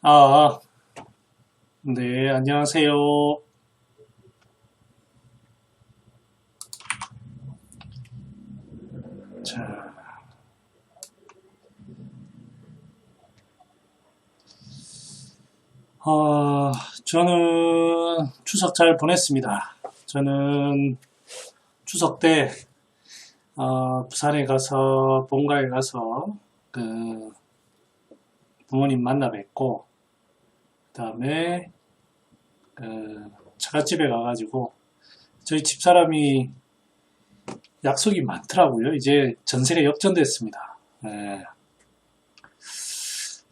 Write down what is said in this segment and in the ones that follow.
아, 네, 안녕하세요. 자, 저는 추석 잘 보냈습니다. 저는 추석 때, 부산에 가서, 본가에 가서, 그, 부모님 만나 뵙고, 그 다음에, 처갓집에 가가지고, 저희 집사람이 약속이 많더라고요. 이제 전세가 역전됐습니다. 네,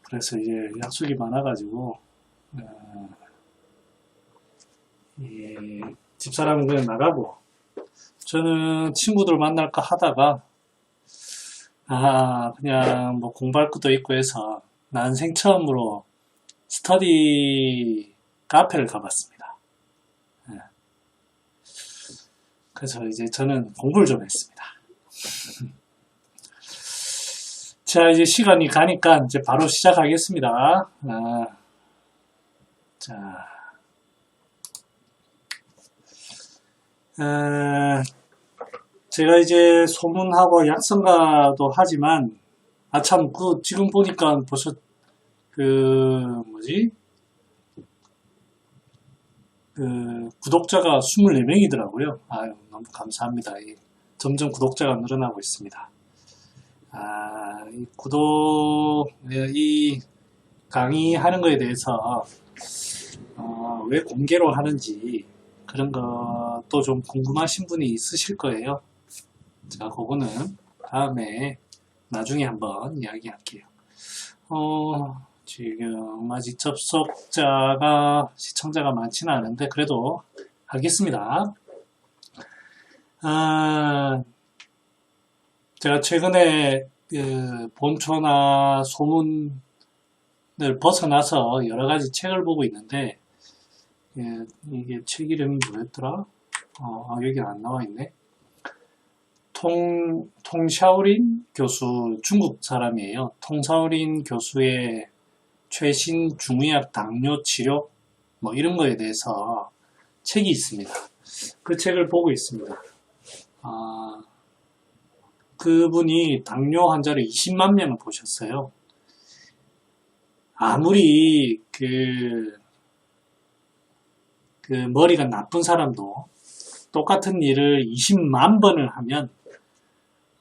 그래서 이제 약속이 많아가지고, 어, 집사람은 그냥 나가고, 저는 친구들 만날까 하다가, 그냥 뭐 공부할 것도 있고 해서, 난생 처음으로 스터디 카페를 가봤습니다. 예, 그래서 이제 저는 공부를 좀 했습니다. 자, 이제 시간이 가니까 이제 바로 시작하겠습니다. 자, 제가 이제 소문하고 약성가도 하지만, 참, 지금 보니까 벌써, 뭐지? 구독자가 24명이더라고요. 아유, 너무 감사합니다. 점점 구독자가 늘어나고 있습니다. 이 강의하는 거에 대해서, 왜 공개로 하는지, 그런 것도 좀 궁금하신 분이 있으실 거예요. 자, 그거는 다음에 나중에 한번 이야기할게요. 지금 아직 시청자가 많지는 않은데 그래도 하겠습니다. 제가 최근에 본초나 소문을 벗어나서 여러 가지 책을 보고 있는데, 이게 책 이름이 뭐였더라? 여기 안 나와 있네. 통샤오린 교수, 중국 사람이에요. 통샤오린 교수의 최신 중의학 당뇨 치료, 뭐 이런 거에 대해서 책이 있습니다. 그 책을 보고 있습니다. 그분이 당뇨 환자를 20만 명을 보셨어요. 아무리 머리가 나쁜 사람도 똑같은 일을 20만 번을 하면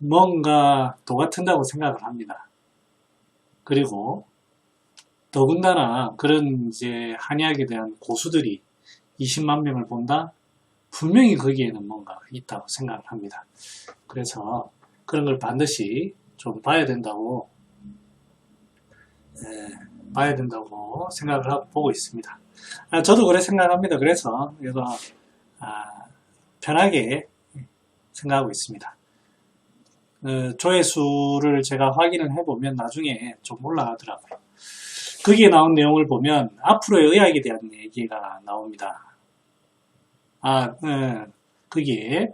뭔가 도 같은다고 생각을 합니다. 그리고 더군다나 그런 이제 한의학에 대한 고수들이 20만 명을 본다? 분명히 거기에는 뭔가 있다고 생각을 합니다. 그래서 그런 걸 반드시 좀 봐야 된다고 생각을 보고 있습니다. 저도 그래 생각합니다. 그래서 이거 편하게 생각하고 있습니다. 조회수를 제가 확인을 해보면 나중에 좀 올라가더라고요. 거기에 나온 내용을 보면 앞으로의 의학에 대한 얘기가 나옵니다. 거기에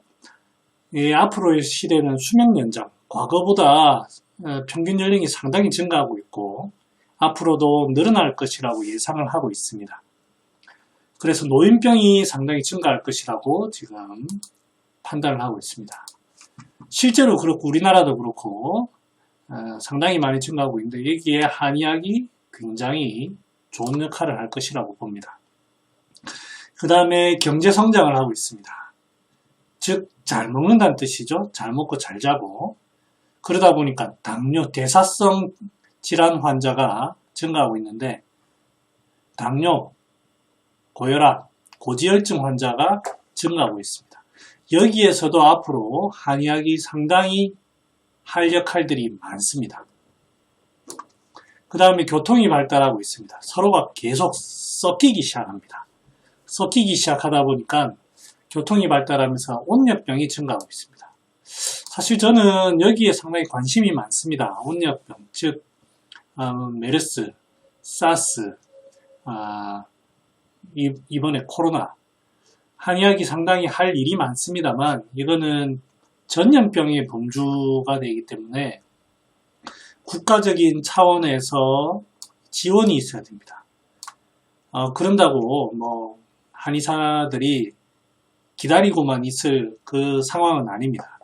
앞으로의 시대는 수명 연장, 과거보다 평균 연령이 상당히 증가하고 있고 앞으로도 늘어날 것이라고 예상을 하고 있습니다. 그래서 노인병이 상당히 증가할 것이라고 지금 판단을 하고 있습니다. 실제로 그렇고 우리나라도 그렇고 상당히 많이 증가하고 있는데 여기에 한의학이 굉장히 좋은 역할을 할 것이라고 봅니다. 그 다음에 경제 성장을 하고 있습니다. 즉 잘 먹는다는 뜻이죠. 잘 먹고 잘 자고 그러다 보니까 당뇨, 대사성 질환 환자가 증가하고 있는데 당뇨, 고혈압, 고지혈증 환자가 증가하고 있습니다. 여기에서도 앞으로 한의학이 상당히 할 역할들이 많습니다. 그 다음에 교통이 발달하고 있습니다. 서로가 계속 섞이기 시작합니다. 섞이기 시작하다 보니까 교통이 발달하면서 온열병이 증가하고 있습니다. 사실 저는 여기에 상당히 관심이 많습니다. 온열병, 즉 메르스, 사스, 이번에 코로나, 한의학이 상당히 할 일이 많습니다만 이거는 전염병의 범주가 되기 때문에 국가적인 차원에서 지원이 있어야 됩니다. 그런다고 뭐 한의사들이 기다리고만 있을 그 상황은 아닙니다.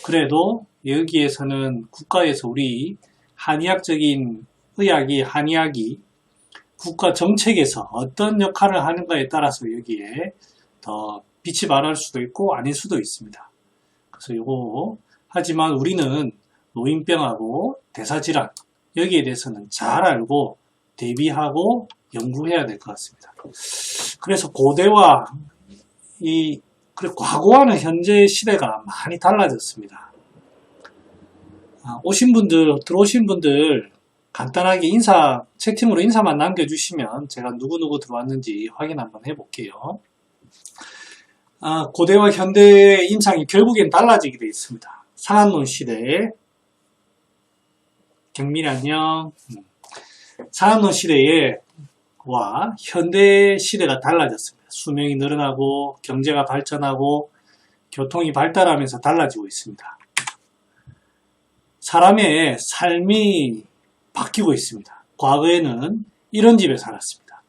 그래도 여기에서는 국가에서 우리 한의학적인 한의학이 국가 정책에서 어떤 역할을 하는가에 따라서 여기에 더 빛이 발할 수도 있고 아닐 수도 있습니다. 그래서 요거 하지만 우리는 노인병하고 대사질환 여기에 대해서는 잘 알고 대비하고 연구해야 될 것 같습니다. 그래서 고대와 그리고 과거와는 현재 시대가 많이 달라졌습니다. 들어오신 분들 간단하게 채팅으로 인사만 남겨주시면 제가 누구누구 들어왔는지 확인 한번 해볼게요. 고대와 현대의 인상이 결국엔 달라지게 되어 있습니다. 상한론 시대에 경민이 안녕. 상한론 시대와 현대 시대가 달라졌습니다. 수명이 늘어나고 경제가 발전하고 교통이 발달하면서 달라지고 있습니다. 사람의 삶이 바뀌고 있습니다. 과거에는 이런 집에 살았습니다.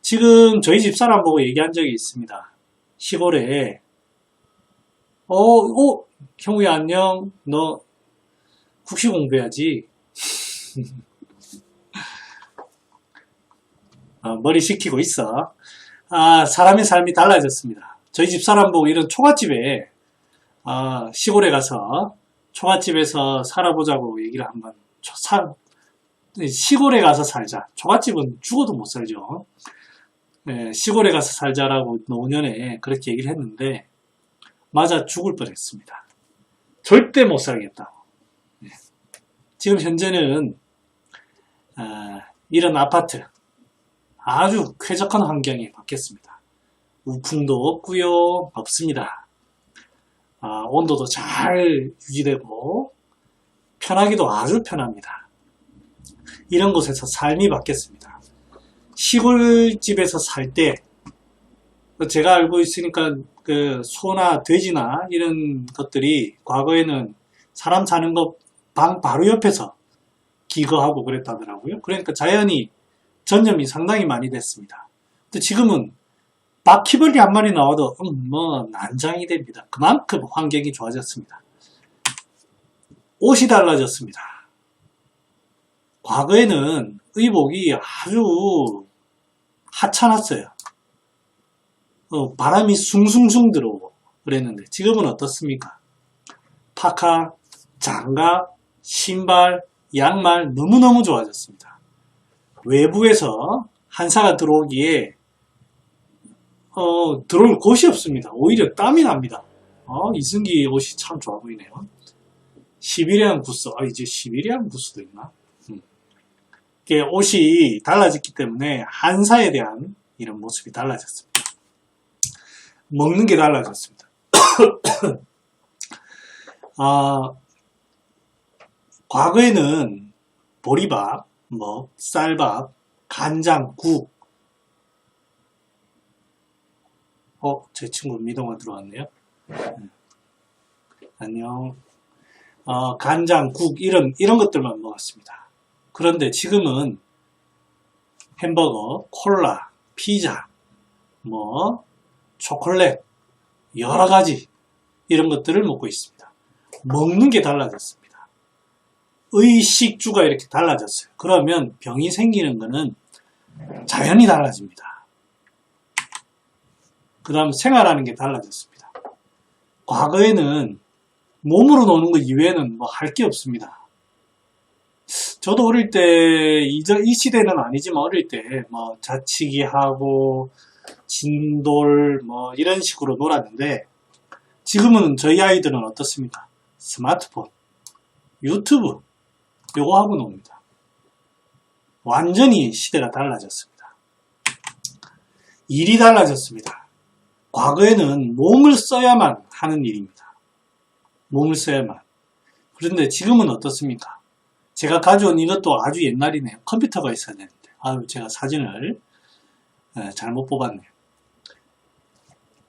지금 저희 집사람 보고 얘기한 적이 있습니다. 시골에 형우야 안녕. 너 국시 공부해야지. 머리 식히고 있어. 사람의 삶이 달라졌습니다. 저희 집사람 보고 이런 초가집에 시골에 가서 초가집에서 살아보자고 얘기를 한번 시골에 가서 살자. 초가집은 죽어도 못 살죠. 네, 시골에 가서 살자라고 노년에 그렇게 얘기를 했는데 맞아 죽을 뻔했습니다. 절대 못 살겠다고. 네. 지금 현재는 이런 아파트 아주 쾌적한 환경이 바뀌었습니다. 우풍도 없고요, 없습니다. 온도도 잘 유지되고 편하기도 아주 편합니다. 이런 곳에서 삶이 바뀌었습니다. 시골집에서 살 때 제가 알고 있으니까 그 소나 돼지나 이런 것들이 과거에는 사람 사는 것 방 바로 옆에서 기거하고 그랬다더라고요. 그러니까 자연이 전염이 상당히 많이 됐습니다. 근데 지금은 바퀴벌레 한 마리 나와도 난장이 됩니다. 그만큼 환경이 좋아졌습니다. 옷이 달라졌습니다. 과거에는 의복이 아주 하찮았어요. 바람이 숭숭숭 들어오고 그랬는데 지금은 어떻습니까? 파카, 장갑, 신발, 양말 너무너무 좋아졌습니다. 외부에서 한사가 들어오기에 들어올 곳이 없습니다. 오히려 땀이 납니다. 이승기 옷이 참 좋아 보이네요. 시베리안 구스, 이제 시베리안 구스도 있나? 옷이 달라졌기 때문에 한사에 대한 이런 모습이 달라졌습니다. 먹는 게 달라졌습니다. 과거에는 보리밥, 쌀밥, 간장, 국. 제 친구 미동아 들어왔네요. 안녕. 간장, 국, 이런 것들만 먹었습니다. 그런데 지금은 햄버거, 콜라, 피자, 초콜릿, 여러 가지 이런 것들을 먹고 있습니다. 먹는 게 달라졌습니다. 의식주가 이렇게 달라졌어요. 그러면 병이 생기는 거는 자연이 달라집니다. 그 다음 생활하는 게 달라졌습니다. 과거에는 몸으로 노는 것 이외에는 할 게 없습니다. 저도 어릴 때, 이 시대는 아니지만 어릴 때 자치기 하고 진돌 이런 식으로 놀았는데 지금은 저희 아이들은 어떻습니까? 스마트폰, 유튜브 요거 하고 놉니다. 완전히 시대가 달라졌습니다. 일이 달라졌습니다. 과거에는 몸을 써야만 하는 일입니다. 몸을 써야만. 그런데 지금은 어떻습니까? 제가 가져온 이것도 아주 옛날이네요. 컴퓨터가 있어야 되는데 제가 사진을 잘못 뽑았네요.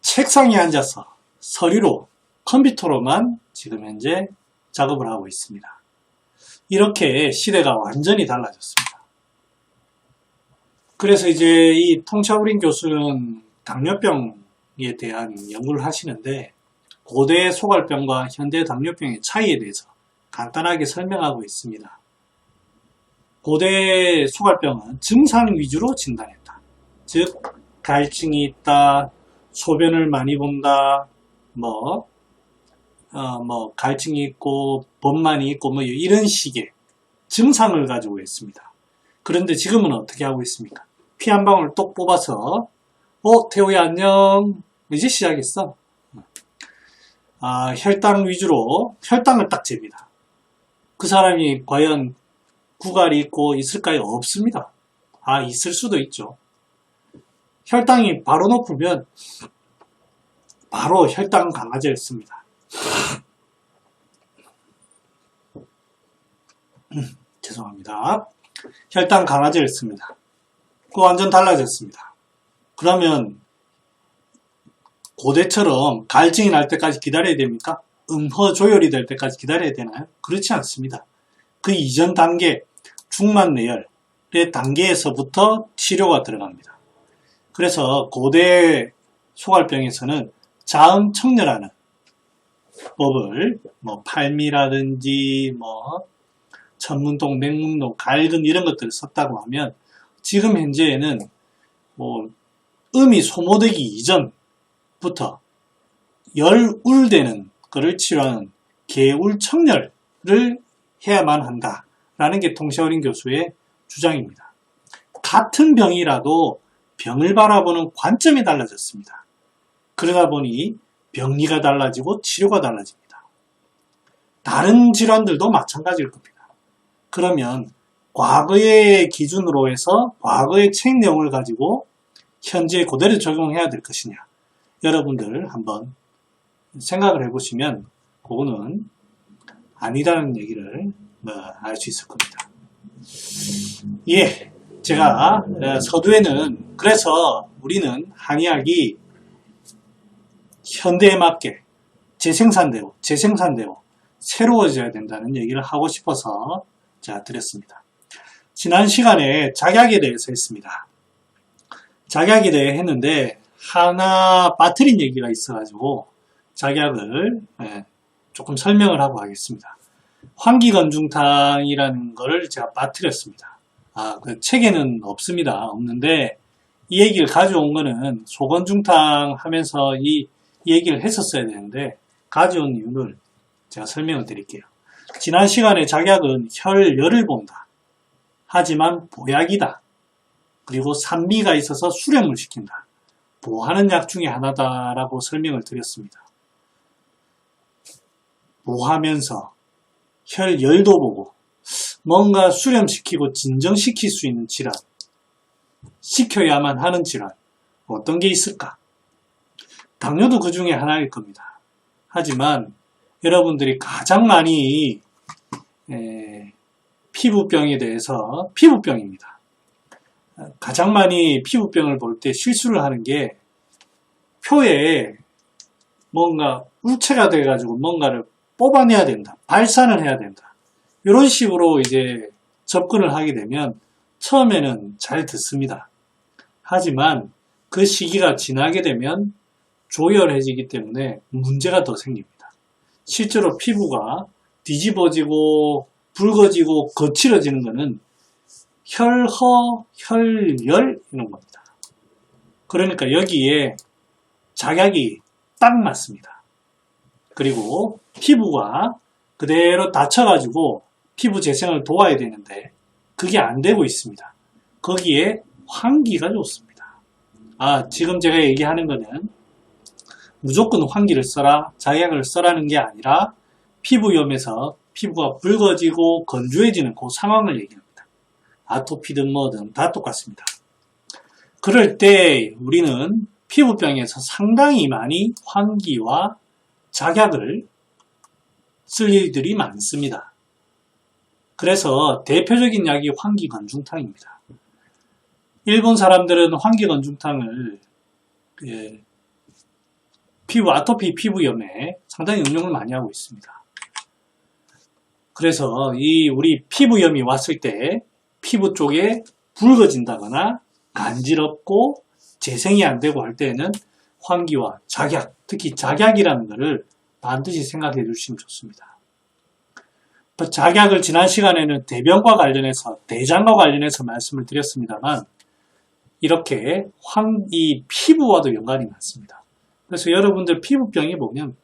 책상에 앉아서 서류로 컴퓨터로만 지금 현재 작업을 하고 있습니다. 이렇게 시대가 완전히 달라졌습니다. 그래서 이제 이 통샤오린 교수는 당뇨병에 대한 연구를 하시는데 고대 소갈병과 현대 당뇨병의 차이에 대해서 간단하게 설명하고 있습니다. 고대 소갈병은 증상 위주로 진단했다. 즉 갈증이 있다, 소변을 많이 본다, 갈증이 있고 범만이 있고 이런 식의 증상을 가지고 있습니다. 그런데 지금은 어떻게 하고 있습니까? 피 한 방울 똑 뽑아서 태호야 안녕, 이제 시작했어. 혈당 위주로 혈당을 딱 잽니다. 그 사람이 과연 구갈이 있고 있을까요? 없습니다. 있을 수도 있죠. 혈당이 바로 높으면 바로 혈당 강화제를 씁니다. 죄송합니다. 혈당 강화제를 씁니다. 그거 완전 달라졌습니다. 그러면 고대처럼 갈증이 날 때까지 기다려야 됩니까? 음허 조혈이 될 때까지 기다려야 되나요? 그렇지 않습니다. 그 이전 단계, 중만내열의 단계에서부터 치료가 들어갑니다. 그래서 고대 소갈병에서는 자음청렬하는 법을 팔미라든지 천문동, 맹문동, 갈근 이런 것들을 썼다고 하면 지금 현재에는 음이 소모되기 이전부터 열울되는 것을 치료하는 개울청렬을 해야만 한다라는 게 통샤오린 교수의 주장입니다. 같은 병이라도 병을 바라보는 관점이 달라졌습니다. 그러다 보니 병리가 달라지고 치료가 달라집니다. 다른 질환들도 마찬가지일 겁니다. 그러면 과거의 기준으로 해서 과거의 책 내용을 가지고 현재 그대로 적용해야 될 것이냐, 여러분들 한번 생각을 해보시면 그거는 아니라는 얘기를 알 수 있을 겁니다. 제가 서두에는 그래서 우리는 한의학이 현대에 맞게 재생산되고 새로워져야 된다는 얘기를 하고 싶어서 제가 드렸습니다. 지난 시간에 작약에 대해서 했습니다. 작약에 대해 했는데 하나 빠뜨린 얘기가 있어가지고 작약을 조금 설명을 하고 하겠습니다. 환기건중탕이라는 거를 제가 빠뜨렸습니다. 그 책에는 없습니다. 없는데 이 얘기를 가져온 거는 소건중탕 하면서 이 얘기를 했었어야 되는데 가져온 이유를 제가 설명을 드릴게요. 지난 시간에 작약은 혈열을 본다. 하지만 보약이다. 그리고 산미가 있어서 수렴을 시킨다. 보하는 약 중에 하나다라고 설명을 드렸습니다. 보하면서 혈열도 보고 뭔가 수렴시키고 진정시킬 수 있는 질환, 시켜야만 하는 질환, 어떤 게 있을까? 당뇨도 그 중에 하나일 겁니다. 하지만 여러분들이 가장 많이 피부병에 대해서, 피부병입니다. 가장 많이 피부병을 볼 때 실수를 하는 게 표에 뭔가 울체가 돼가지고 뭔가를 뽑아내야 된다, 발산을 해야 된다, 이런 식으로 이제 접근을 하게 되면 처음에는 잘 듣습니다. 하지만 그 시기가 지나게 되면 조열해지기 때문에 문제가 더 생깁니다. 실제로 피부가 뒤집어지고 붉어지고 거칠어지는 것은 혈허, 혈열 이런 겁니다. 그러니까 여기에 작약이 딱 맞습니다. 그리고 피부가 그대로 다쳐가지고 피부 재생을 도와야 되는데 그게 안 되고 있습니다. 거기에 환기가 좋습니다. 지금 제가 얘기하는 거는 무조건 환기를 써라, 작약을 써라는 게 아니라 피부염에서 피부가 붉어지고 건조해지는 그 상황을 얘기합니다. 아토피든 뭐든 다 똑같습니다. 그럴 때 우리는 피부병에서 상당히 많이 환기와 작약을 쓸 일들이 많습니다. 그래서 대표적인 약이 환기건중탕입니다. 일본 사람들은 환기건중탕을 아토피 피부염에 상당히 응용을 많이 하고 있습니다. 그래서 우리 피부염이 왔을 때 피부 쪽에 붉어진다거나 간지럽고 재생이 안 되고 할 때에는 환기와 작약, 특히 작약이라는 것을 반드시 생각해 주시면 좋습니다. 작약을 지난 시간에는 대변과 관련해서, 대장과 관련해서 말씀을 드렸습니다만, 이렇게 이 피부와도 연관이 많습니다. 그래서 여러분들 피부병이 보면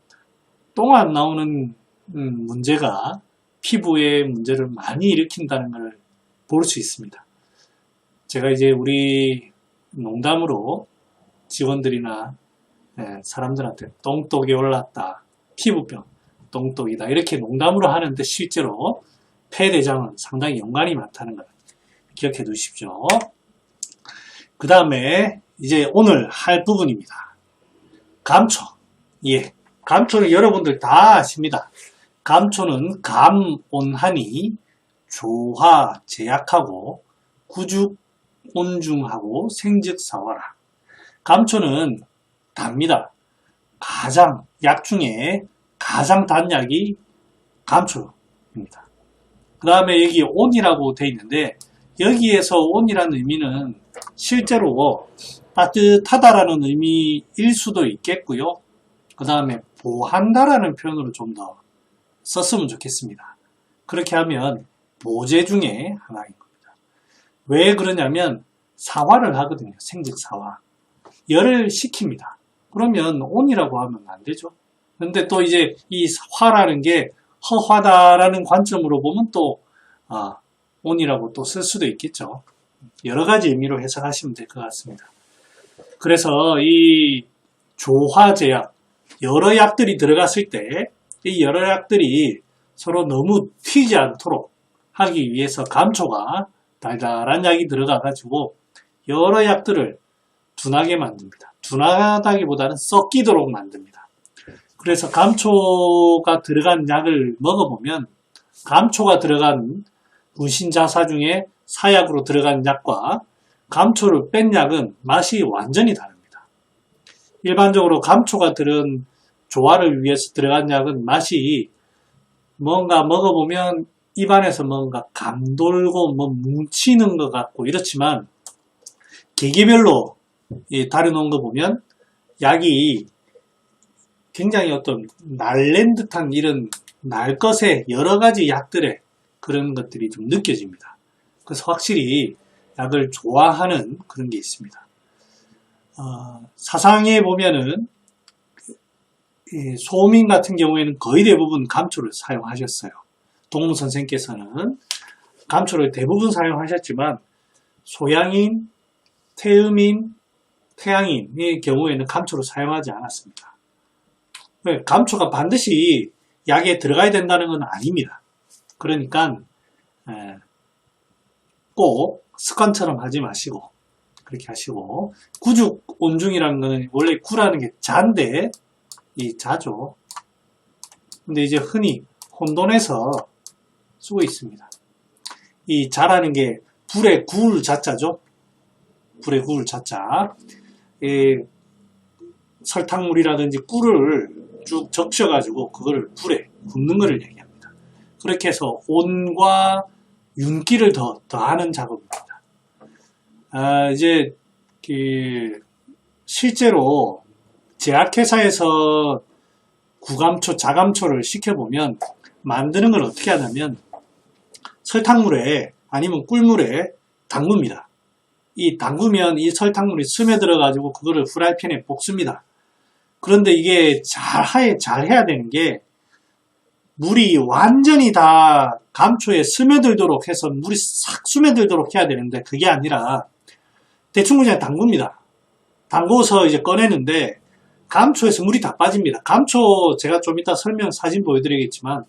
똥 안 나오는 문제가 피부에 문제를 많이 일으킨다는 걸 볼 수 있습니다. 제가 이제 우리 농담으로 직원들이나 사람들한테 똥독이 올랐다, 피부병, 똥독이다 이렇게 농담으로 하는데 실제로 폐대장은 상당히 연관이 많다는 걸 기억해 두십시오. 그 다음에 이제 오늘 할 부분입니다. 감초. 예, 감초는 여러분들 다 아십니다. 감초는 감온하니 조화 제약하고 구죽 온중하고 생즉사화라. 감초는 답니다. 약 중에 가장 단 약이 감초입니다. 그 다음에 여기 온이라고 되어 있는데, 여기에서 온이라는 의미는 실제로 따뜻하다라는 의미일 수도 있겠고요. 그 다음에 보한다라는 표현으로 좀 더 썼으면 좋겠습니다. 그렇게 하면 보제 중에 하나인 겁니다. 왜 그러냐면 사화를 하거든요. 생즉사화. 열을 식힙니다. 그러면 온이라고 하면 안 되죠. 근데 또 이제 이 화라는 게 허화다라는 관점으로 보면 또 온이라고 또 쓸 수도 있겠죠. 여러 가지 의미로 해석하시면 될 것 같습니다. 그래서 이 조화제약, 여러 약들이 들어갔을 때 이 여러 약들이 서로 너무 튀지 않도록 하기 위해서 감초가 달달한 약이 들어가 가지고 여러 약들을 둔하게 만듭니다. 둔하다기보다는 섞이도록 만듭니다. 그래서 감초가 들어간 약을 먹어보면 감초가 들어간 분신자사 중에 사약으로 들어간 약과 감초를 뺀 약은 맛이 완전히 다릅니다. 일반적으로 감초가 들은 조화를 위해서 들어간 약은 맛이 뭔가 먹어보면 입안에서 뭔가 감돌고 뭉치는 것 같고 이렇지만 계기별로 다려놓은 거 보면 약이 굉장히 어떤 날랜 듯한 이런 날 것의 여러 가지 약들의 그런 것들이 좀 느껴집니다. 그래서 확실히 약을 좋아하는 그런 게 있습니다. 사상에 보면은 소민 같은 경우에는 거의 대부분 감초를 사용하셨어요. 동무 선생께서는 감초를 대부분 사용하셨지만 소양인, 태음인, 태양인의 경우에는 감초를 사용하지 않았습니다. 감초가 반드시 약에 들어가야 된다는 건 아닙니다. 그러니까 꼭 습관처럼 하지 마시고 그렇게 하시고, 구죽 온중이라는 거는 원래 구라는 게 자인데 이 자죠. 근데 이제 흔히 혼돈해서 쓰고 있습니다. 이 자라는 게 불에 구울 자자죠. 불에 구울 자자. 설탕물이라든지 꿀을 쭉 적셔가지고 그걸 불에 굽는 것을 얘기합니다. 그렇게 해서 온과 윤기를 더하는 작업입니다. 이제 실제로 제약회사에서 구감초, 자감초를 시켜보면 만드는 걸 어떻게 하냐면 설탕물에 아니면 꿀물에 담굽니다. 이 담그면 이 설탕물이 스며들어가지고 그거를 프라이팬에 볶습니다. 그런데 이게 잘 해야 되는 게 물이 완전히 다 감초에 스며들도록 해서 물이 싹 스며들도록 해야 되는데 그게 아니라 대충 그냥 담굽니다. 담궈서 이제 꺼내는데 감초에서 물이 다 빠집니다. 감초 제가 좀 이따 사진 보여드리겠지만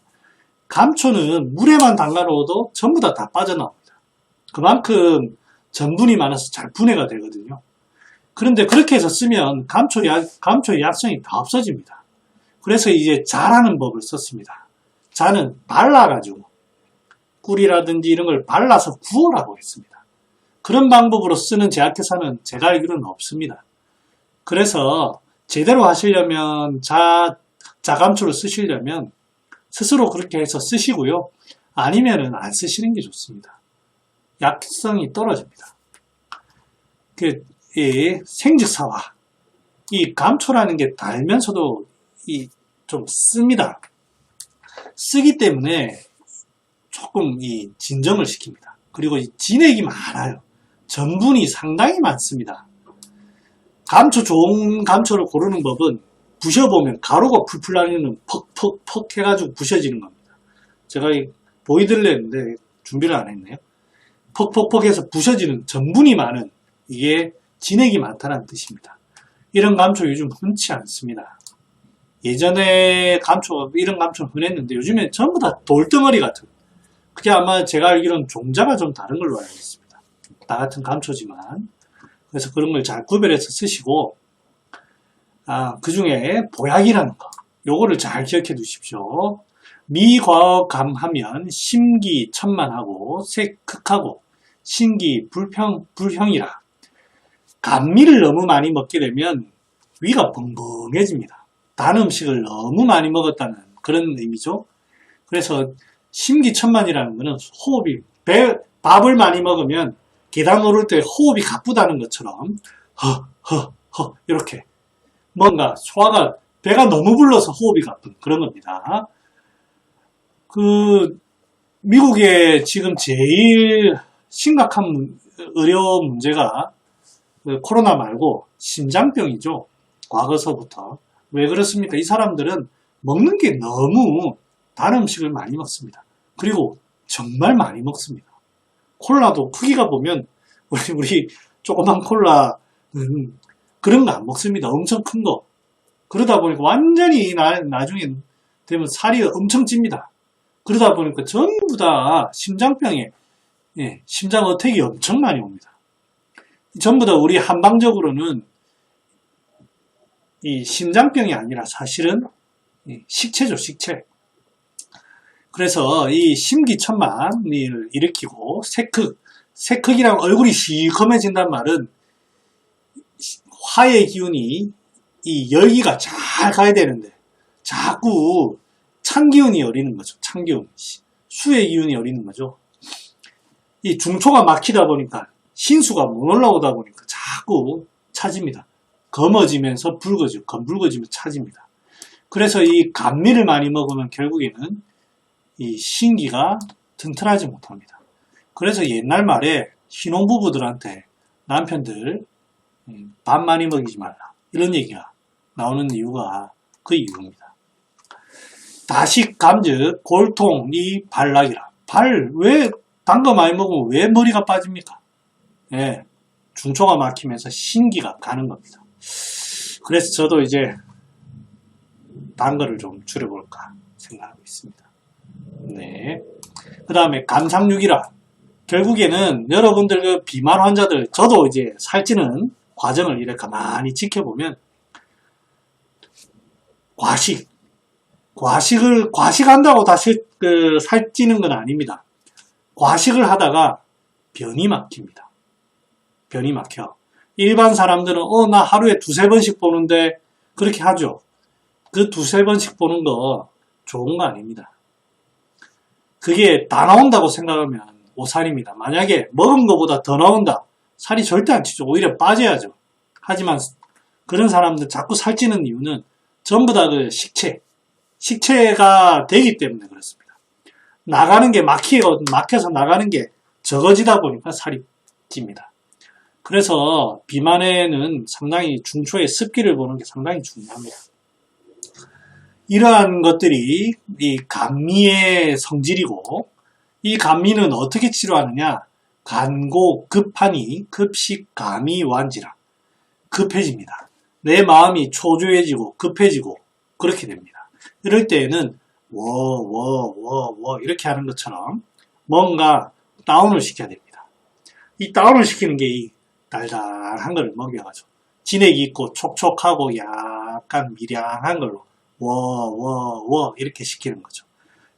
감초는 물에만 담가 놓아도 전부 다 빠져나옵니다. 그만큼 전분이 많아서 잘 분해가 되거든요. 그런데 그렇게 해서 쓰면 감초의 약성이 다 없어집니다. 그래서 이제 자라는 법을 썼습니다. 자는 발라가지고 꿀이라든지 이런 걸 발라서 구워라고 했습니다. 그런 방법으로 쓰는 제약회사는 제가 알기로는 없습니다. 그래서 제대로 하시려면 자감초를 쓰시려면 스스로 그렇게 해서 쓰시고요. 아니면은 안 쓰시는 게 좋습니다. 약성이 떨어집니다. 이 생즉사화, 이 감초라는 게 달면서도 좀 씁니다. 쓰기 때문에 조금 이 진정을 시킵니다. 그리고 이 진액이 많아요. 전분이 상당히 많습니다. 감초, 좋은 감초를 고르는 법은 부셔보면 가루가 풀풀 나는 퍽퍽퍽 해가지고 부셔지는 겁니다. 제가 보여드리려 했는데 준비를 안 했네요. 퍽퍽퍽 해서 부셔지는 전분이 많은, 이게 진액이 많다는 뜻입니다. 이런 감초 요즘 흔치 않습니다. 예전에 이런 감초는 흔했는데 요즘엔 전부 다 돌덩어리 같은, 그게 아마 제가 알기로는 종자가 좀 다른 걸로 알고 있습니다. 다 같은 감초지만. 그래서 그런 걸 잘 구별해서 쓰시고, 그 중에 보약이라는 거, 요거를 잘 기억해 두십시오. 미과감하면 심기천만하고 색극하고 신기불형이라. 감미를 너무 많이 먹게 되면 위가 벙벙해집니다. 단 음식을 너무 많이 먹었다는 그런 의미죠. 그래서 심기천만이라는 것은 호흡이, 밥을 많이 먹으면 계단 오를 때 호흡이 가쁘다는 것처럼 허 이렇게 뭔가 소화가, 배가 너무 불러서 호흡이 가쁜 그런 겁니다. 미국에 지금 제일 심각한 의료 문제가 코로나 말고 심장병이죠. 과거서부터. 왜 그렇습니까? 이 사람들은 먹는 게 너무 단 음식을 많이 먹습니다. 그리고 정말 많이 먹습니다. 콜라도 크기가 보면 우리 조그만 콜라는 그런 거 안 먹습니다. 엄청 큰 거. 그러다 보니까 완전히 나중에 되면 살이 엄청 찝니다. 그러다 보니까 전부 다 심장병에, 심장 어택이 엄청 많이 옵니다. 전부 다 우리 한방적으로는 이 심장병이 아니라 사실은 식체죠, 식체. 그래서 이 심기천만을 일으키고 색흑이랑 얼굴이 시커매진단 말은 화의 기운이, 이 열기가 잘 가야 되는데 자꾸 찬 기운이 여리는 거죠. 찬 기운, 수의 기운이 여리는 거죠. 이 중초가 막히다 보니까 신수가 못 올라오다 보니까 자꾸 차집니다. 검어지면서 검붉어지면 차집니다. 그래서 이 감미를 많이 먹으면 결국에는 이 신기가 튼튼하지 못합니다. 그래서 옛날 말에 신혼부부들한테 남편들 밥 많이 먹이지 말라, 이런 얘기가 나오는 이유가 그 이유입니다. 다식, 감즉, 골통이 발락이라. 왜 단 거 많이 먹으면 왜 머리가 빠집니까? 중초가 막히면서 신기가 가는 겁니다. 그래서 저도 이제 단 거를 좀 줄여볼까 생각하고 있습니다. 그 다음에 감상육이라. 결국에는 여러분들 그 비만 환자들, 저도 이제 살찌는 과정을 이렇게 가만히 지켜보면 과식한다고 다시 살찌는 건 아닙니다. 과식을 하다가 변이 막힙니다. 변이 막혀. 일반 사람들은 나 하루에 두세 번씩 보는데 그렇게 하죠. 그 두세 번씩 보는 거 좋은 거 아닙니다. 그게 다 나온다고 생각하면 오살입니다. 만약에 먹은 것보다 더 나온다, 살이 절대 안 찌죠. 오히려 빠져야죠. 하지만 그런 사람들 자꾸 살찌는 이유는 전부 다 그 식체가 되기 때문에 그렇습니다. 나가는 게 막혀서 나가는 게 적어지다 보니까 살이 찝니다. 그래서 비만에는 상당히 중초의 습기를 보는 게 상당히 중요합니다. 이러한 것들이 이 감미의 성질이고, 이 감미는 어떻게 치료하느냐? 간고 급하니 급식 감이 완지라. 급해집니다. 내 마음이 초조해지고 급해지고 그렇게 됩니다. 이럴 때에는 이렇게 하는 것처럼 뭔가 다운을 시켜야 됩니다. 이 다운을 시키는 게 이 달달한 걸 먹여가지고 진액이 있고 촉촉하고 약간 미량한 걸로 이렇게 시키는 거죠.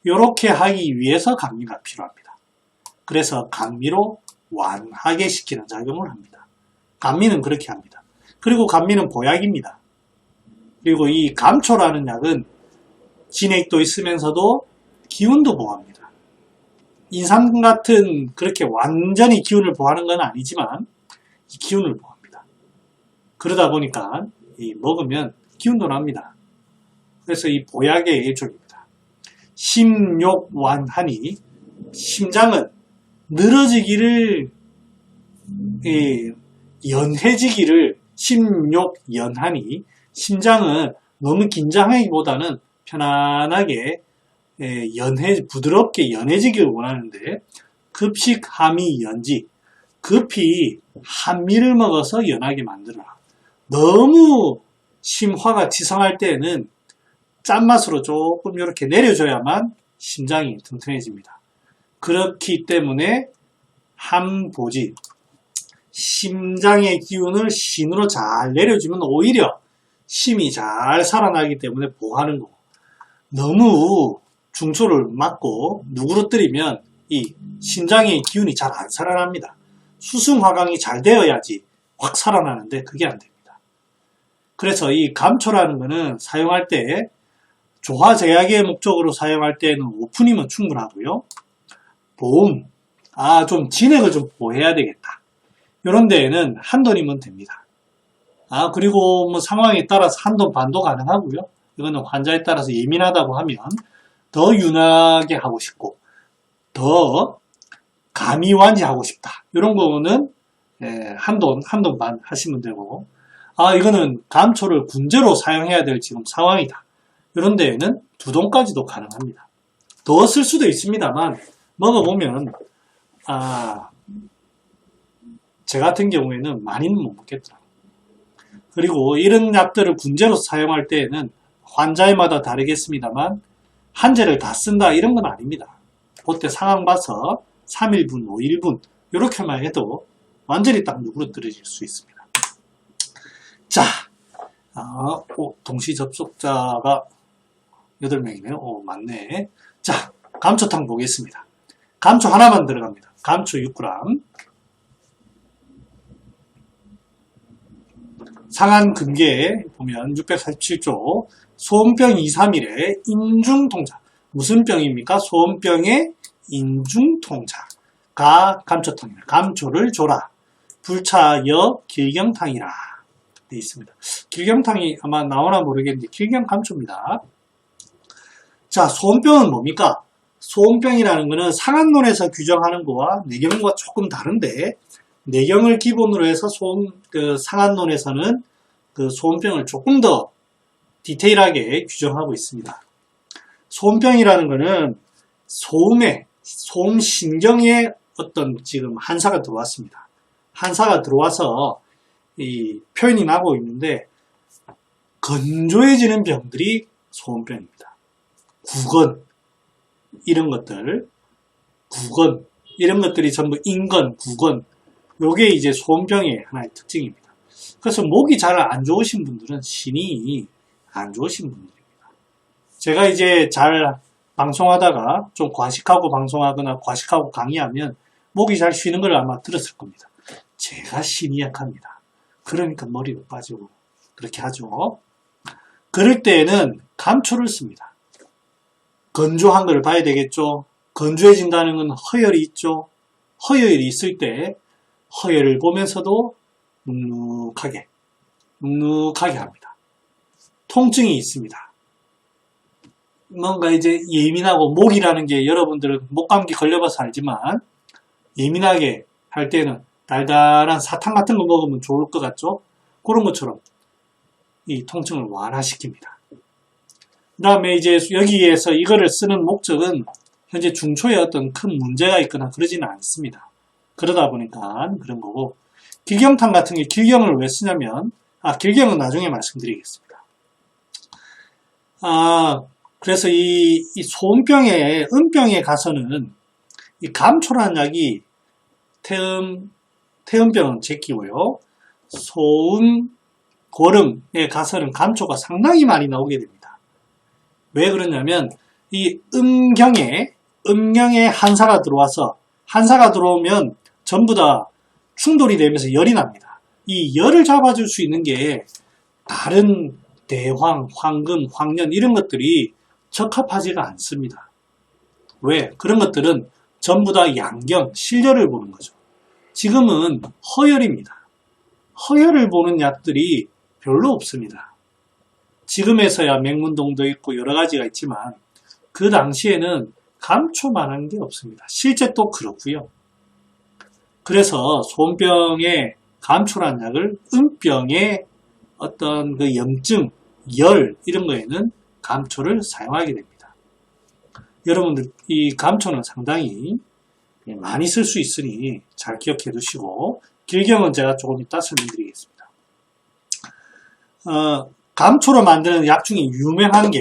이렇게 하기 위해서 감미가 필요합니다. 그래서 감미로 완하게 시키는 작용을 합니다. 감미는 그렇게 합니다. 그리고 감미는 보약입니다. 그리고 이 감초라는 약은 진액도 있으면서도 기운도 보호합니다. 인삼 같은 그렇게 완전히 기운을 보호하는 건 아니지만 기운을 보합니다. 그러다 보니까 먹으면 기운도 납니다. 그래서 이 보약의 일종입니다. 심욕완하니 심장은 늘어지기를 연해지기를 심욕연하니 심장은 너무 긴장하기보다는 편안하게 부드럽게 연해지기를 원하는데 급식함이 연지 급히 한미를 먹어서 연하게 만들어라. 너무 심화가 지성할 때에는 짠맛으로 조금 이렇게 내려줘야만 심장이 튼튼해집니다. 그렇기 때문에 함보지 심장의 기운을 신으로 잘 내려주면 오히려 심이 잘 살아나기 때문에 보호하는 거고 너무 중초를 맞고 누그러뜨리면 이 심장의 기운이 잘 안 살아납니다. 수승화강이 잘 되어야지 확 살아나는데 그게 안 됩니다. 그래서 이 감초라는 거는 사용할 때 조화제약의 목적으로 사용할 때는 5푼이면 충분하고요. 보험, 좀 진액을 좀 보해야 되겠다. 이런 데에는 한 돈이면 됩니다. 그리고 뭐 상황에 따라서 한 돈 반도 가능하고요. 이거는 환자에 따라서 예민하다고 하면 더 윤하게 하고 싶고 더 가미완지하고 싶다. 이런 거는 한 돈 반 하시면 되고 이거는 감초를 군제로 사용해야 될 지금 상황이다. 이런 데에는 2돈까지도 가능합니다. 더 쓸 수도 있습니다만 먹어보면 제 같은 경우에는 많이는 못 먹겠더라고요. 그리고 이런 약들을 군제로 사용할 때에는 환자마다 다르겠습니다만 한 제를 다 쓴다 이런 건 아닙니다. 그때 상황 봐서 3일분, 5일분 이렇게만 해도 완전히 딱 누그러뜨려질 수 있습니다. 자, 동시 접속자가 8명이네요. 맞네. 자, 감초탕 보겠습니다. 감초 하나만 들어갑니다. 감초 6g. 상한근계에 보면 647조 소음병 2, 3일에 인중통자. 무슨 병입니까? 소음병의 인중통자가 감초탕이라. 감초를 줘라. 불차여 길경탕이라 되어 있습니다. 길경탕이 아마 나오나 모르겠는데 길경감초입니다. 자, 소음병은 뭡니까? 소음병이라는 것은 상한론에서 규정하는 거와 내경과 조금 다른데 내경을 기본으로 해서 상한론에서는 그 소음병을 조금 더 디테일하게 규정하고 있습니다. 소음병이라는 것은 소음신경에 어떤 지금 한사가 들어왔습니다. 한사가 들어와서 이 표현이 나고 있는데 건조해지는 병들이 소음병입니다. 구건 이런 것들이 전부 인건, 구건 요게 이제 소음병의 하나의 특징입니다. 그래서 목이 잘 안 좋으신 분들은 신이 안 좋으신 분들입니다. 제가 이제 잘 방송하다가 좀 과식하고 방송하거나 과식하고 강의하면 목이 잘 쉬는 걸 아마 들었을 겁니다. 제가 신이 약합니다. 그러니까 머리가 빠지고 그렇게 하죠. 그럴 때에는 감초를 씁니다. 건조한 걸 봐야 되겠죠. 건조해진다는 건 허열이 있죠. 허열이 있을 때 허열을 보면서도 눅눅하게 합니다. 통증이 있습니다. 뭔가 이제 예민하고 목이라는 게 여러분들은 목감기 걸려봐서 알지만 예민하게 할 때는 달달한 사탕 같은 거 먹으면 좋을 것 같죠? 그런 것처럼 이 통증을 완화시킵니다. 그 다음에 이제 여기에서 이거를 쓰는 목적은 현재 중초에 어떤 큰 문제가 있거나 그러지는 않습니다. 그러다 보니까 그런 거고 길경탕 같은 게 길경을 왜 쓰냐면 길경은 나중에 말씀드리겠습니다. 그래서 이 음병에 가서는 이 감초라는 약이 태음병은 제끼고요. 소음, 고름에 가서는 감초가 상당히 많이 나오게 됩니다. 왜 그러냐면 이 음경에 한사가 들어오면 전부 다 충돌이 되면서 열이 납니다. 이 열을 잡아줄 수 있는 게 다른 대황, 황금, 황년 이런 것들이 적합하지가 않습니다. 왜? 그런 것들은 전부 다 양경, 실열을 보는 거죠. 지금은 허열입니다. 허혈을 보는 약들이 별로 없습니다. 지금에서야 맹문동도 있고 여러 가지가 있지만 그 당시에는 감초만한 게 없습니다. 실제 또 그렇고요. 그래서 소음병에 감초란 약을 음병의 어떤 그 염증, 열 이런 거에는 감초를 사용하게 됩니다. 여러분들 이 감초는 상당히 많이 쓸 수 있으니 잘 기억해 두시고 길경은 제가 조금 이따 설명드리겠습니다. 감초로 만드는 약 중에 유명한 게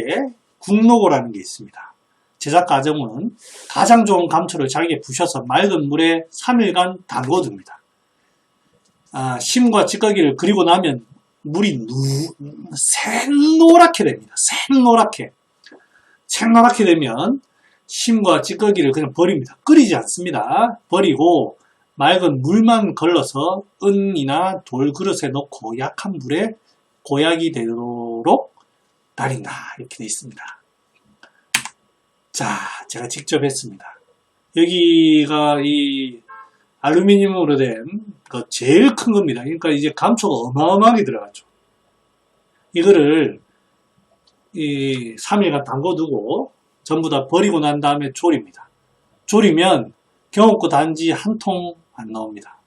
국노고라는 게 있습니다. 제작 과정은 가장 좋은 감초를 잘게 부셔서 맑은 물에 3일간 담궈둡니다. 심과 찌꺼기를 그리고 나면 물이 샛노랗게 됩니다. 샛노랗게 되면 심과 찌꺼기를 그냥 버립니다. 끓이지 않습니다. 버리고 맑은 물만 걸러서 은이나 돌 그릇에 넣고 약한 불에 고약이 되도록 달인다. 이렇게 되어 있습니다. 자, 제가 직접 했습니다. 여기가 이 알루미늄으로 된 그 제일 큰 겁니다. 그러니까 이제 감초가 어마어마하게 들어가죠. 이거를 이 3일간 담궈두고 전부 다 버리고 난 다음에 졸입니다. 졸이면 경옥고 단지 한 통 안 나옵니다.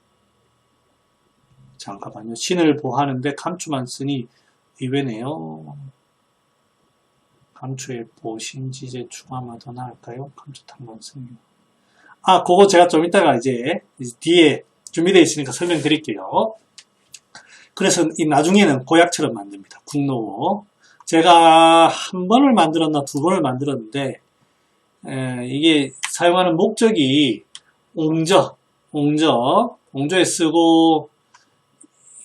잠깐만요. 신을 보하는데 감초만 쓰니 의외네요. 감초에 보신지제 추가하면 더 나을까요? 감초탕만 쓰니. 그거 제가 좀 이따가 이제 뒤에 준비되어 있으니까 설명드릴게요. 그래서 이 나중에는 고약처럼 만듭니다. 국노고. 제가 한 번을 만들었나 두 번을 만들었는데 이게 사용하는 목적이 옹저에 쓰고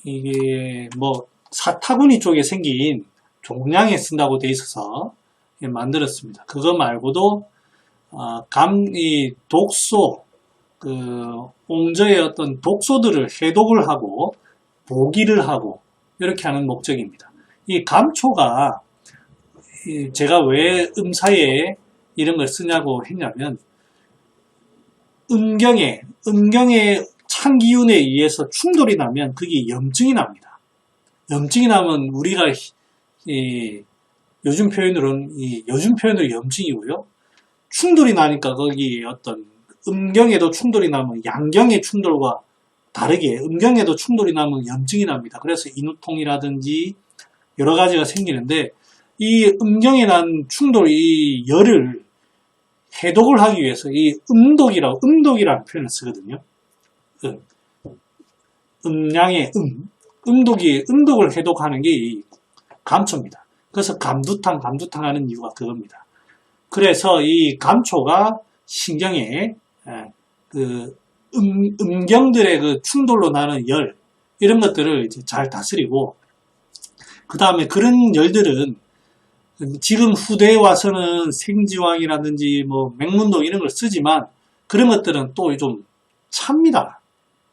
이게 뭐 사타구니 쪽에 생긴 종량에 쓴다고 돼 있어서 만들었습니다. 그거 말고도 이 독소, 옹저의 어떤 독소들을 해독을 하고 보기를 하고 이렇게 하는 목적입니다. 이 감초가 제가 왜 음사에 이런 걸 쓰냐고 했냐면 음경의 찬 기운에 의해서 충돌이 나면 그게 염증이 납니다. 염증이 나면 우리가 요즘 표현으로 염증이고요. 충돌이 나니까 거기 어떤 음경에도 충돌이 나면 양경의 충돌과 다르게 음경에도 충돌이 나면 염증이 납니다. 그래서 인후통이라든지 여러 가지가 생기는데 이 음경에 난 충돌, 이 열을 해독을 하기 위해서 이 음독이라는 표현을 쓰거든요. 음량의 음독을 해독하는 게 이 감초입니다. 그래서 감두탕 하는 이유가 그겁니다. 그래서 이 감초가 신경에 음경들의 그 충돌로 나는 열 이런 것들을 이제 잘 다스리고 그 다음에 그런 열들은 지금 후대에 와서는 생지왕이라든지 뭐 맹문동 이런 걸 쓰지만 그런 것들은 또 좀 찹니다.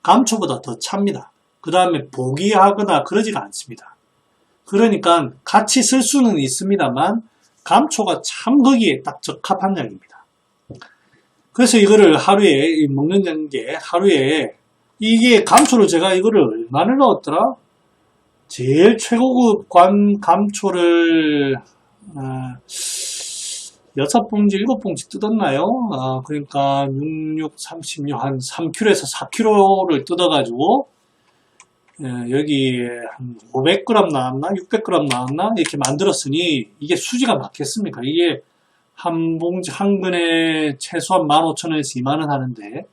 감초보다 더 찹니다. 그 다음에 보기하거나 그러지가 않습니다. 그러니까 같이 쓸 수는 있습니다만 감초가 참 거기에 딱 적합한 약입니다. 그래서 이거를 하루에 먹는 게 하루에 이게 감초를 제가 이거를 얼마나 넣었더라? 제일 최고급 감초를 6봉지, 7봉지 뜯었나요? 그러니까 66, 36, 한 3kg에서 4kg를 뜯어가지고 여기에 한 500g 나왔나? 600g 나왔나? 이렇게 만들었으니 이게 수지가 맞겠습니까? 이게 한 봉지, 한 근에 최소한 15,000원에서 2만원 하는데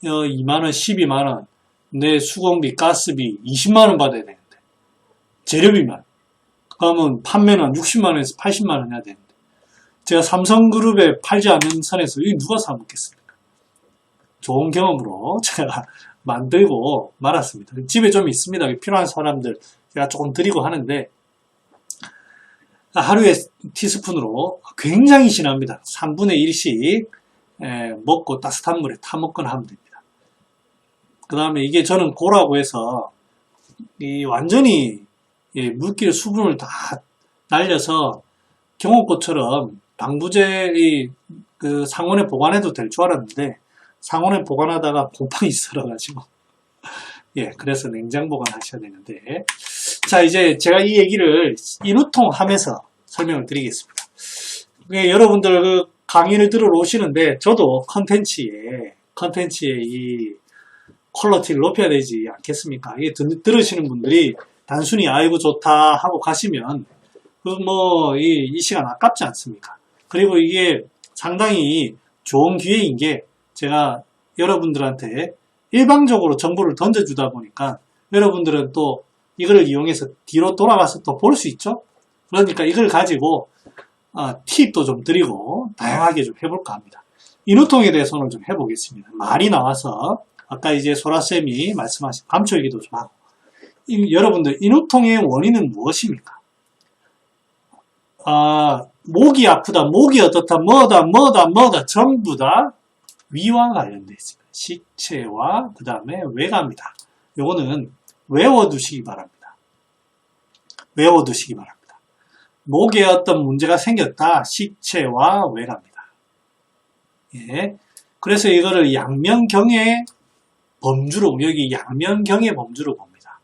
2만원, 12만원 내 수공비, 가스비 20만원 받아야 되는데 재료비만 그러면 판매는 60만원에서 80만원 해야 되는데 제가 삼성그룹에 팔지 않는 선에서 이게 누가 사 먹겠습니까? 좋은 경험으로 제가 만들고 말았습니다. 집에 좀 있습니다. 필요한 사람들 제가 조금 드리고 하는데 하루에 티스푼으로 굉장히 진합니다. 3분의 1씩 먹고 따뜻한 물에 타 먹거나 하면 됩니다. 그 다음에 이게 저는 고라고 해서 완전히 물기를 수분을 다 날려서 경옥고처럼 방부제 그 상온에 보관해도 될 줄 알았는데 상온에 보관하다가 곰팡이 썰어가지고 예, 그래서 냉장 보관하셔야 되는데, 자, 이제 제가 이 얘기를 인후통 하면서 설명을 드리겠습니다. 여러분들 그 강의를 들으러 오시는데, 저도 컨텐츠에 이 퀄리티를 높여야 되지 않겠습니까? 이게 들으시는 분들이 단순히 아이고 좋다 하고 가시면, 이 시간 아깝지 않습니까? 그리고 이게 상당히 좋은 기회인 게, 제가 여러분들한테 일방적으로 정보를 던져주다 보니까 여러분들은 또 이걸 이용해서 뒤로 돌아가서 또 볼 수 있죠. 그러니까 이걸 가지고 팁도 좀 드리고 다양하게 좀 해볼까 합니다. 인후통에 대해서는 좀 해보겠습니다. 말이 나와서 아까 이제 소라쌤이 말씀하신 감초 얘기도 좀 하고, 여러분들 인후통의 원인은 무엇입니까? 목이 아프다, 목이 어떻다, 뭐다 전부 다 위와 관련되어 있습니다. 식체와 그 다음에 외가입니다. 요거는 외워두시기 바랍니다. 외워두시기 바랍니다. 목에 어떤 문제가 생겼다, 식체와 외가입니다. 예. 그래서 이거를 양면경의 범주로, 여기 양면경의 범주로 봅니다.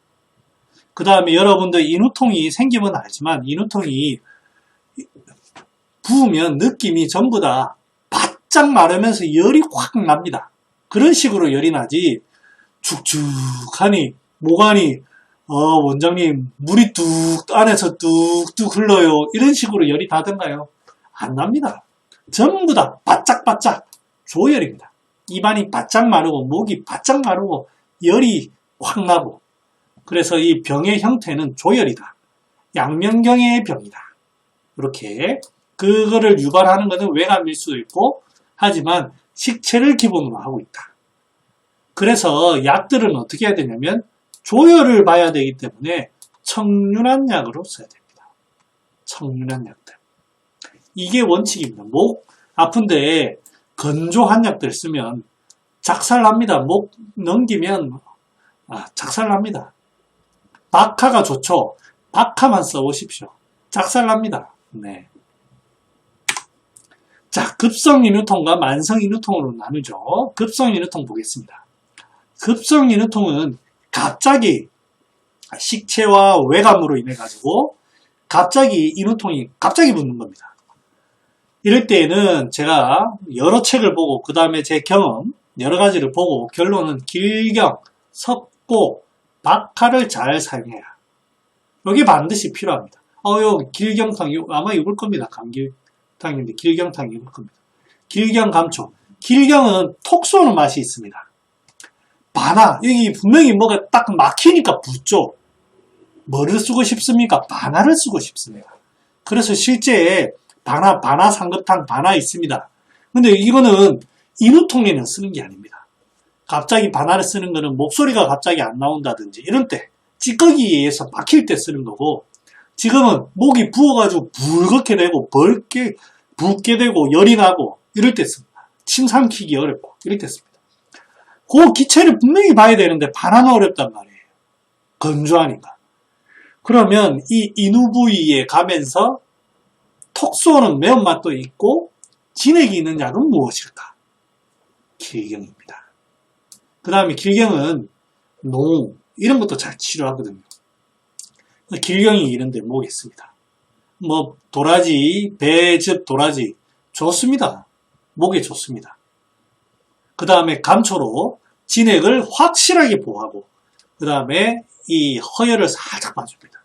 그 다음에 여러분들 인후통이 생기면 알지만, 인후통이 부으면 느낌이 전부 다 바짝 마르면서 열이 확 납니다. 그런 식으로 열이 나지, 축축하니, 목 안이, 원장님, 물이 안에서 뚝뚝 흘러요. 이런 식으로 열이 나던가요? 안 납니다. 전부 다 바짝바짝 조열입니다. 입안이 바짝 마르고, 목이 바짝 마르고, 열이 확 나고. 그래서 이 병의 형태는 조열이다. 양면경의 병이다. 이렇게. 그거를 유발하는 것은 외감일 수도 있고, 하지만 식체를 기본으로 하고 있다. 그래서 약들은 어떻게 해야 되냐면 조혈을 봐야 되기 때문에 청륜한 약으로 써야 됩니다. 청륜한 약들. 이게 원칙입니다. 목 아픈데 건조한 약들 쓰면 작살납니다. 목 넘기면 작살납니다. 박하가 좋죠. 박하만 써보십시오. 작살납니다. 네. 자, 급성인후통과 만성인후통으로 나누죠. 급성인후통 보겠습니다. 급성인후통은 갑자기 식체와 외감으로 인해 가지고 갑자기 인후통이 갑자기 붙는 겁니다. 이럴 때에는 제가 여러 책을 보고 그 다음에 제 경험 여러 가지를 보고 결론은 길경, 석고, 박하를 잘 사용해야. 이게 반드시 필요합니다. 요 길경탕 아마 입을 겁니다. 감기탕인데 길경탕 입을 겁니다. 길경 감초. 길경은 톡 쏘는 맛이 있습니다. 바나 여기 분명히 뭐가 딱 막히니까 붓죠. 뭐를 쓰고 싶습니까? 바나를 쓰고 싶습니다. 그래서 실제 바나 상급탕 바나 있습니다. 근데 이거는 인후통에는 쓰는 게 아닙니다. 갑자기 바나를 쓰는 거는 목소리가 갑자기 안 나온다든지 이런 때 찌꺼기에 의해서 막힐 때 쓰는 거고, 지금은 목이 부어가지고 붉게 되고 붓게 되고 열이 나고 이럴 때 씁니다. 침 삼키기 어렵고 이럴 때 씁니다. 그 기체를 분명히 봐야 되는데 바나는 어렵단 말이에요. 건조하니까. 그러면 이 인후 부위에 가면서 톡 쏘는 매운맛도 있고 진액이 있는 약은 무엇일까? 길경입니다. 그 다음에 길경은 농 이런 것도 잘 치료하거든요. 길경이 이런데 뭐가 있습니다. 뭐 도라지, 배즙 도라지 좋습니다. 목에 좋습니다. 그 다음에 감초로 진액을 확실하게 보호하고 그 다음에 이 허혈을 살짝 봐줍니다.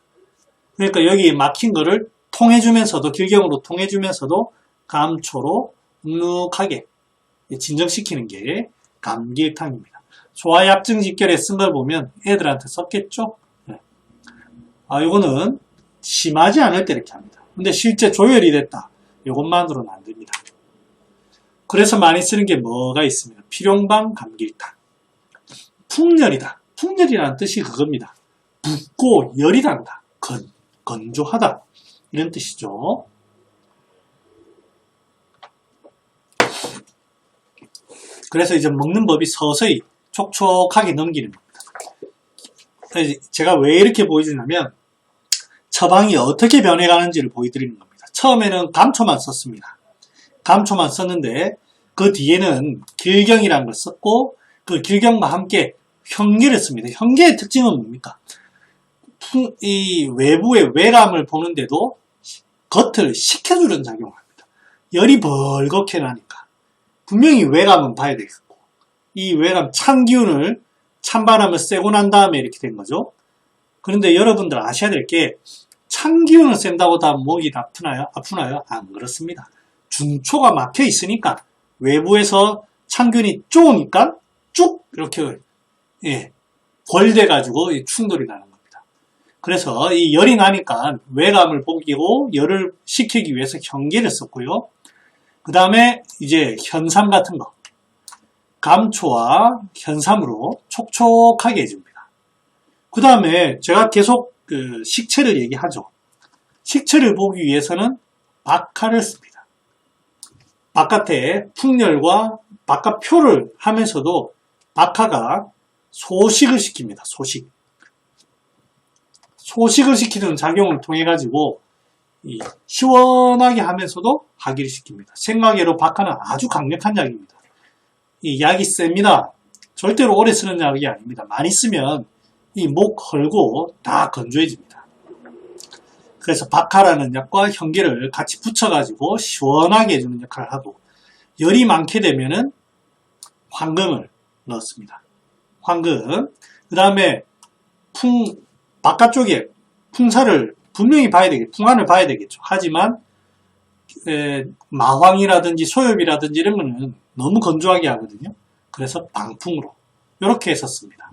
그러니까 여기 막힌 거를 통해주면서도 길경으로 통해주면서도 감초로 눅눅하게 진정시키는 게 감기탕입니다. 소아약증 직결에 쓴 걸 보면 애들한테 썼겠죠? 네. 이거는 심하지 않을 때 이렇게 합니다. 근데 실제 조혈이 됐다. 이것만으로는 안 됩니다. 그래서 많이 쓰는 게 뭐가 있습니다. 필용방 감기탕. 풍열이다. 풍열이라는 뜻이 그겁니다. 붓고 열이 난다. 건조하다. 이런 뜻이죠. 그래서 이제 먹는 법이 서서히 촉촉하게 넘기는 겁니다. 제가 왜 이렇게 보여주냐면 처방이 어떻게 변해가는지를 보여드리는 겁니다. 처음에는 감초만 썼습니다. 감초만 썼는데 그 뒤에는 길경이라는 걸 썼고 그 길경과 함께 현계를 씁니다. 현계의 특징은 뭡니까? 이 외부의 외감을 보는데도 겉을 식혀주는 작용을 합니다. 열이 벌겋게 나니까 분명히 외감은 봐야 되겠고, 이 외감 찬 기운을 찬바람을 쐬고 난 다음에 이렇게 된 거죠. 그런데 여러분들 아셔야 될 게 찬 기운을 쐰다고 다 목이 아프나요? 안 그렇습니다. 중초가 막혀 있으니까 외부에서 찬 기운이 쭉 오니까 쭉 이렇게 벌돼 가지고 충돌이 나는 겁니다. 그래서 이 열이 나니까 외감을 보기고 열을 식히기 위해서 현계를 썼고요. 그 다음에 이제 현삼 같은 거, 감초와 현삼으로 촉촉하게 해줍니다. 그 다음에 제가 계속 그 식체를 얘기하죠. 식체를 보기 위해서는 박하를 씁니다. 바깥에 풍열과 바깥표를 하면서도 박하가 소식을 시킵니다. 소식을 시키는 작용을 통해 가지고 시원하게 하면서도 하기를 시킵니다. 생각외로 박하는 아주 강력한 약입니다. 이 약이 셉니다. 절대로 오래 쓰는 약이 아닙니다. 많이 쓰면 이 목 헐고 다 건조해집니다. 그래서 박하라는 약과 현계를 같이 붙여가지고 시원하게 해주는 역할을 하고, 열이 많게 되면은 황금을 넣었습니다. 황금. 그 다음에 바깥쪽에 풍사를 분명히 봐야 되겠죠. 풍안을 봐야 되겠죠. 하지만 마황이라든지 소엽이라든지 이런 거는 너무 건조하게 하거든요. 그래서 방풍으로 이렇게 했었습니다.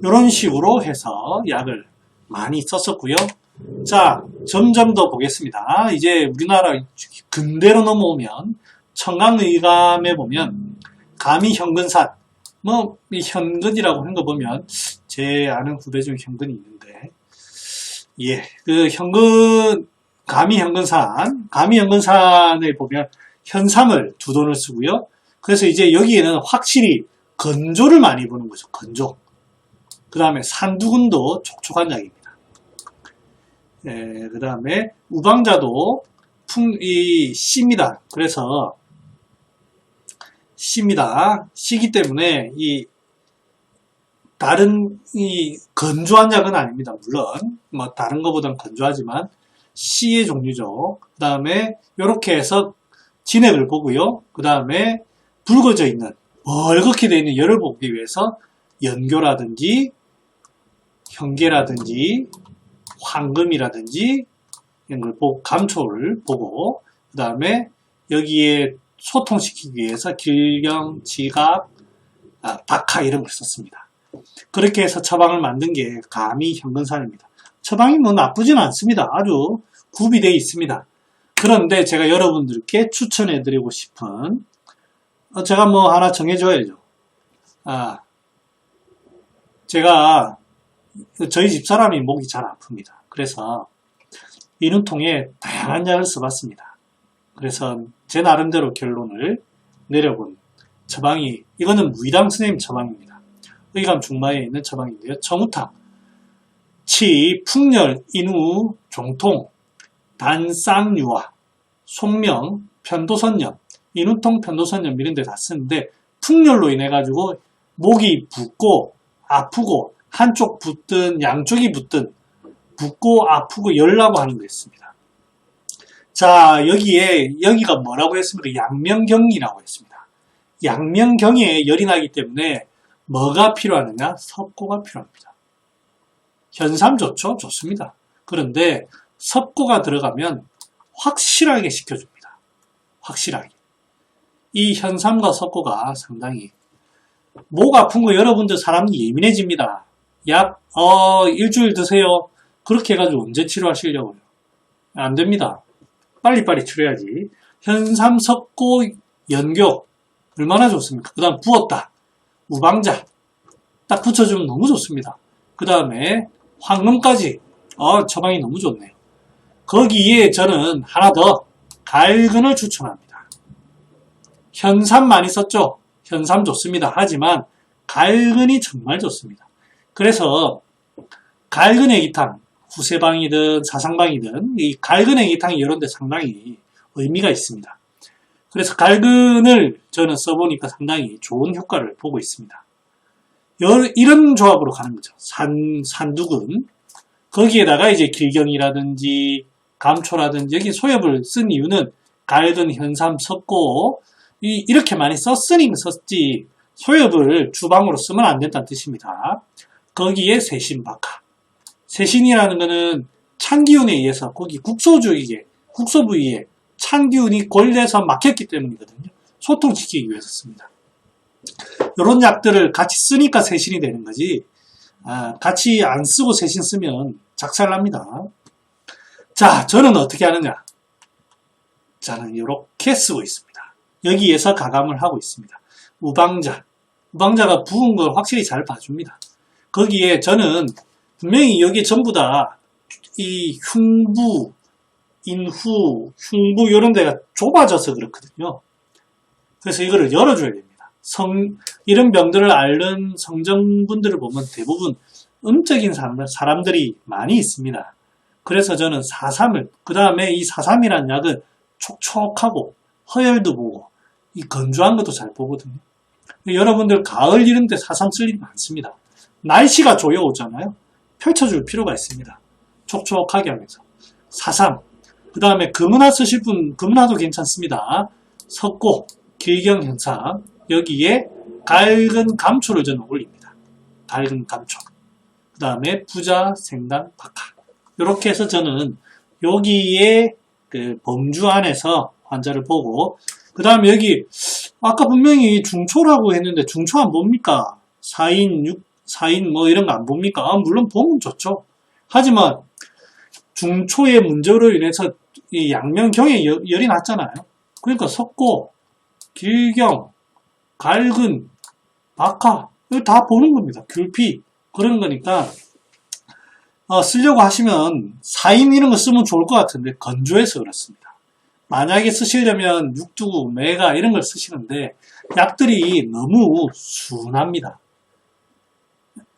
이런 식으로 해서 약을 많이 썼었고요. 자, 점점 더 보겠습니다. 이제 우리나라 근대로 넘어오면 청강의감에 보면 감이현근산, 이 현근이라고 하는 거 보면 제 아는 후배 중에 현근이 있는데, 그 감이현근산에 보면 현삼을 두 돈을 쓰고요. 그래서 이제 여기에는 확실히 건조를 많이 보는 거죠. 건조. 그 다음에 산두근도 촉촉한 약입니다. 그 다음에 우방자도 씨입니다. 그래서 씨입니다. 씨기 때문에 다른 건조한 약은 아닙니다. 물론 다른 것보다는 건조하지만 씨의 종류죠. 그 다음에 이렇게 해서 진액을 보고요. 그 다음에 붉어져 있는 멀겋게 되어 있는 열을 보기 위해서 연교라든지 현계라든지 황금이라든지 이런 걸 보고, 감초를 보고, 그 다음에 여기에 소통시키기 위해서 길경, 지각, 박하 이런 걸 썼습니다. 그렇게 해서 처방을 만든 게 감이현근산입니다. 처방이 나쁘진 않습니다. 아주 구비되어 있습니다. 그런데 제가 여러분들께 추천해드리고 싶은, 제가 하나 정해줘야죠. 제가 저희 집사람이 목이 잘 아픕니다. 그래서 이눈통에 다양한 약을 써봤습니다. 그래서 제 나름대로 결론을 내려본 처방이, 이거는 무이당 선생님 처방입니다. 의감 중마에 있는 처방인데요. 정우탕, 치, 풍열, 인후, 종통, 단쌍유화, 속명, 편도선염, 인후통, 편도선염 이런 데 다 쓰는데, 풍열로 인해 가지고 목이 붓고 아프고 한쪽 붓든 양쪽이 붓든 붓고 아프고 열나고 하는 거 있습니다. 자, 여기가 뭐라고 했습니까? 양명경이라고 했습니다. 양명경에 열이 나기 때문에 뭐가 필요하느냐? 섭고가 필요합니다. 현삼 좋죠? 좋습니다. 그런데 섭고가 들어가면 확실하게 식혀줍니다. 확실하게. 이 현삼과 섭고가 상당히, 목 아픈 거 여러분들 사람이 예민해집니다. 약 일주일 드세요. 그렇게 해가지고 언제 치료하시려고요? 안 됩니다. 빨리빨리 치료해야지. 현삼, 섭고, 연교 얼마나 좋습니까? 그 다음 부었다. 우방자 딱 붙여주면 너무 좋습니다. 그 다음에 황금까지 처방이 너무 좋네요. 거기에 저는 하나 더 갈근을 추천합니다. 현삼 많이 썼죠? 현삼 좋습니다. 하지만 갈근이 정말 좋습니다. 그래서 갈근애기탕, 후세방이든 사상방이든 이 갈근애기탕이 이런 데 상당히 의미가 있습니다. 그래서 갈근을 저는 써보니까 상당히 좋은 효과를 보고 있습니다. 이런 조합으로 가는 거죠. 산두근. 거기에다가 이제 길경이라든지 감초라든지 여기 소엽을 쓴 이유는 갈근, 현삼, 석고 이렇게 많이 썼으니 썼지 소엽을 주방으로 쓰면 안 된다는 뜻입니다. 거기에 세신, 박하. 세신이라는 거는 찬기운에 의해서 거기 국소 부위에 찬기운이 걸려서 막혔기 때문이거든요. 소통시키기 위해서 씁니다. 이런 약들을 같이 쓰니까 세신이 되는 거지 같이 안 쓰고 세신 쓰면 작살납니다. 자, 저는 어떻게 하느냐? 저는 이렇게 쓰고 있습니다. 여기에서 가감을 하고 있습니다. 우방자가 부은 걸 확실히 잘 봐줍니다. 거기에 저는 분명히 여기 전부 다 이 흉부, 인후, 흉부 이런 데가 좁아져서 그렇거든요. 그래서 이거를 열어줘야 됩니다. 이런 병들을 앓는 성정분들을 보면 대부분 음적인 사람들이 많이 있습니다. 그래서 저는 4.3을, 그 다음에 이 4.3이라는 약은 촉촉하고 허열도 보고 이 건조한 것도 잘 보거든요. 여러분들 가을 이런 데 4.3 쓸 일이 많습니다. 날씨가 조여오잖아요. 펼쳐줄 필요가 있습니다. 촉촉하게 하면서 4.3, 그 다음에 금은화 쓰실 분 금은화도 괜찮습니다. 석고, 길경, 현삼, 여기에 갈근, 감초를 저는 올립니다. 갈근, 감초, 그 다음에 부자, 생단, 박하. 이렇게 해서 저는 여기에 그 범주 안에서 환자를 보고, 그 다음에 여기 아까 분명히 중초라고 했는데 중초 안 봅니까? 4인, 4인 뭐 이런 거 안 봅니까? 물론 보면 좋죠. 하지만 중초의 문제로 인해서 이 양면경에 열이 났잖아요. 그러니까 석고, 길경, 갈근, 박하 이거 다 보는 겁니다. 귤피 그런 거니까 쓰려고 하시면 4인 이런 거 쓰면 좋을 것 같은데 건조해서 그렇습니다. 만약에 쓰시려면 육두구, 메가 이런 걸 쓰시는데 약들이 너무 순합니다.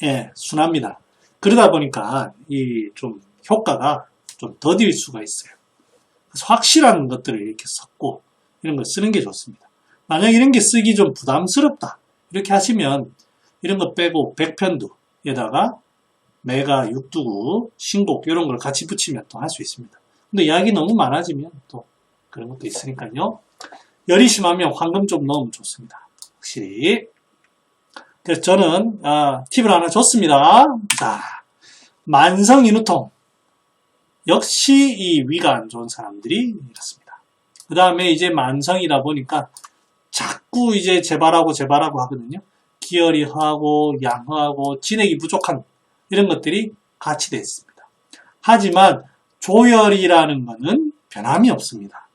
예, 순합니다. 그러다 보니까 이 좀 효과가 좀 더딜 수가 있어요. 그래서 확실한 것들을 이렇게 섞고 이런 걸 쓰는 게 좋습니다. 만약 이런 게 쓰기 좀 부담스럽다 이렇게 하시면 이런 거 빼고 백편두에다가 메가, 육두구, 신곡 이런 걸 같이 붙이면 또 할 수 있습니다. 근데 약이 너무 많아지면 또 그런 것도 있으니까요. 열이 심하면 황금 좀 넣으면 좋습니다. 확실히. 그래서 저는 팁을 하나 줬습니다. 자, 만성인후통. 역시 이 위가 안 좋은 사람들이 이렇습니다. 그 다음에 이제 만성이다 보니까 자꾸 이제 재발하고 하거든요. 기혈이 허하고 양허하고 진액이 부족한 이런 것들이 같이 되어 있습니다. 하지만 조혈이라는 것은 변함이 없습니다.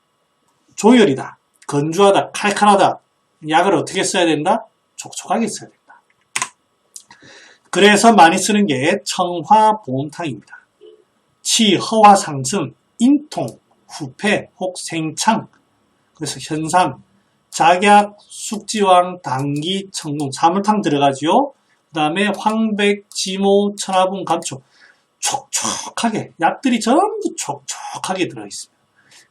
조혈이다, 건조하다, 칼칼하다. 약을 어떻게 써야 된다? 촉촉하게 써야 된다. 그래서 많이 쓰는 게 청화보온탕입니다. 치, 허화 상승, 인통, 후패, 혹 생창, 그래서 현상, 작약, 숙지왕, 당기, 청동, 사물탕 들어가지요. 그 다음에 황백, 지모, 천화분, 감초. 촉촉하게, 약들이 전부 촉촉하게 들어있습니다.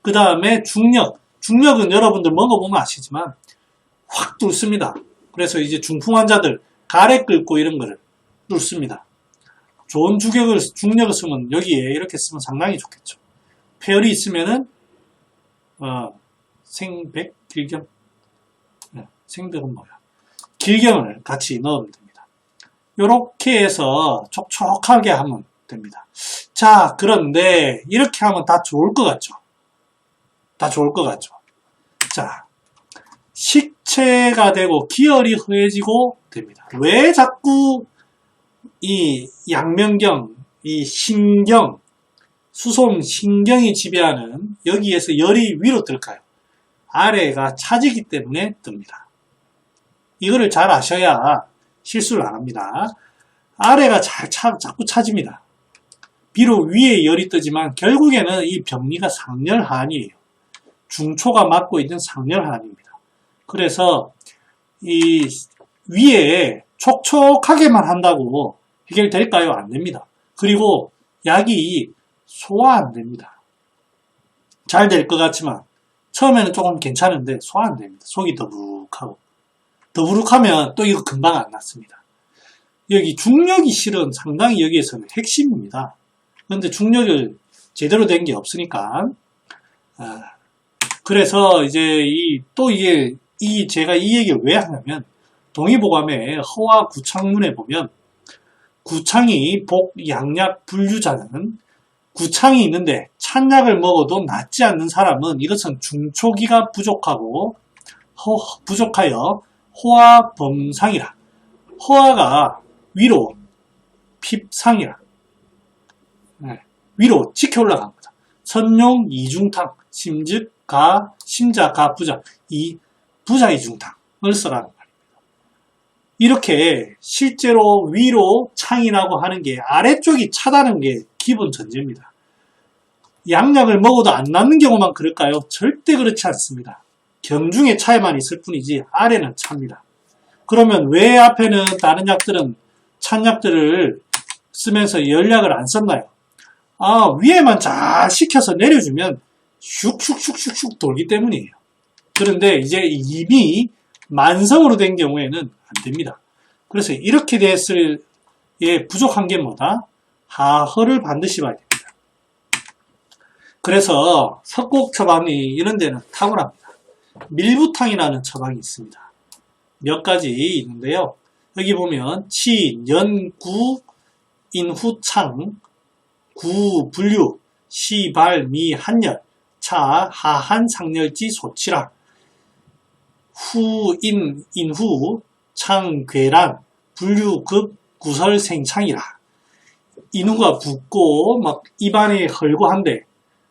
그 다음에 중력. 중력은 여러분들 먹어보면 아시지만 확 뚫습니다. 그래서 이제 중풍 환자들 가래 끓고 이런 거를 뚫습니다. 좋은 중력을 쓰면 여기에 이렇게 쓰면 상당히 좋겠죠. 폐열이 있으면은 생백, 길경, 생백은 뭐야? 길경을 같이 넣으면 됩니다. 이렇게 해서 촉촉하게 하면 됩니다. 자, 그런데 이렇게 하면 다 좋을 것 같죠? 다 좋을 것 같죠? 자, 식체가 되고 기혈이 허해지고 됩니다. 왜 자꾸 이 양면경, 이 신경, 수송 신경이 지배하는 여기에서 열이 위로 뜰까요? 아래가 차지기 때문에 뜹니다. 이거를 잘 아셔야 실수를 안 합니다. 아래가 자꾸 차집니다. 비록 위에 열이 뜨지만 결국에는 이 병리가 상열한이에요. 중초가 맡고 있는 상열한입니다. 그래서 이 위에 촉촉하게만 한다고 해결될까요? 안 됩니다. 그리고 약이 소화 안 됩니다. 잘 될 것 같지만 처음에는 조금 괜찮은데 소화 안 됩니다. 속이 더부룩하고 더부룩하면 또 이거 금방 안 낫습니다. 여기 중력이 실은 상당히 여기에서는 핵심입니다. 그런데 중력을 제대로 된 게 없으니까. 그래서 이제 제가 이 얘기를 왜 하냐면, 동의보감의 허와 구창문에 보면, 구창이 복, 양약, 불유자는 구창이 있는데 찬약을 먹어도 낫지 않는 사람은 이것은 중초기가 부족하여 호화 범상이라. 허화가 위로 핍상이라. 위로 치켜 올라간 거다. 선용 이중탕, 심즉 가, 심자 가 부자, 이 부자 이중탕을 써라는 말입니다. 이렇게 실제로 위로 창이라고 하는 게 아래쪽이 차다는 게 기본 전제입니다. 양약을 먹어도 안 낫는 경우만 그럴까요? 절대 그렇지 않습니다. 경중의 차이만 있을 뿐이지 아래는 찹니다. 그러면 왜 앞에는 다른 약들은 찬약들을 쓰면서 열약을 안 썼나요? 위에만 잘 식혀서 내려주면 슉슉슉슉슉 돌기 때문이에요. 그런데 이제 이미 만성으로 된 경우에는 안 됩니다. 그래서 이렇게 됐을 부족한 게 뭐다? 하허를 반드시 봐야 됩니다. 그래서 석곡 처방이 이런 데는 탁월합니다. 밀부탕이라는 처방이 있습니다. 몇 가지 있는데요. 여기 보면 치, 연, 구, 인후창, 구, 분류, 시, 발, 미, 한열, 차, 하한, 상열지, 소치라, 후, 인후, 창, 괴란, 분류, 급, 구설, 생창이라. 인후가 붓고 막 입안에 헐고 한데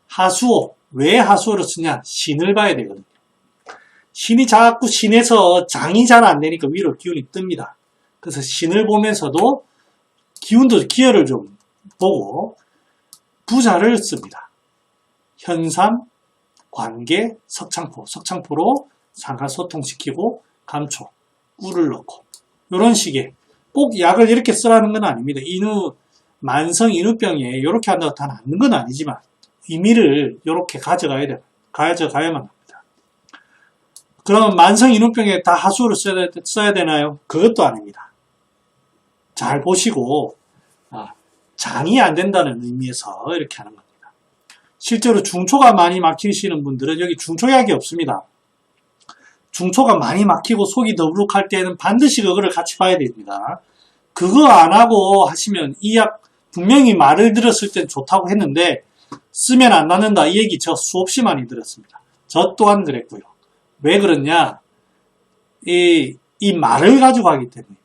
하수호, 왜 하수호를 쓰냐? 신을 봐야 되거든요. 신이 자꾸 신에서 장이 잘 안 되니까 위로 기운이 뜹니다. 그래서 신을 보면서도 기혈을 좀 보고 부자를 씁니다. 현삼, 관계, 석창포로 상하 소통시키고 감초, 꿀을 넣고 이런 식의 꼭 약을 이렇게 쓰라는 건 아닙니다. 만성 인후병에 이렇게 한다고 다 낫는 건 아니지만 의미를 이렇게 가져가야만 합니다. 그럼 만성 인후병에 다 하수를 써야 되나요? 그것도 아닙니다. 잘 보시고 장이 안 된다는 의미에서 이렇게 하는 겁니다. 실제로 중초가 많이 막히시는 분들은 여기 중초약이 없습니다. 중초가 많이 막히고 속이 더부룩할 때는 반드시 그거를 같이 봐야 됩니다. 그거 안 하고 하시면 이 약 분명히 말을 들었을 땐 좋다고 했는데 쓰면 안 낫는다 이 얘기 저 수없이 많이 들었습니다. 저 또한 그랬고요. 왜 그러냐? 이 말을 가지고 하기 때문에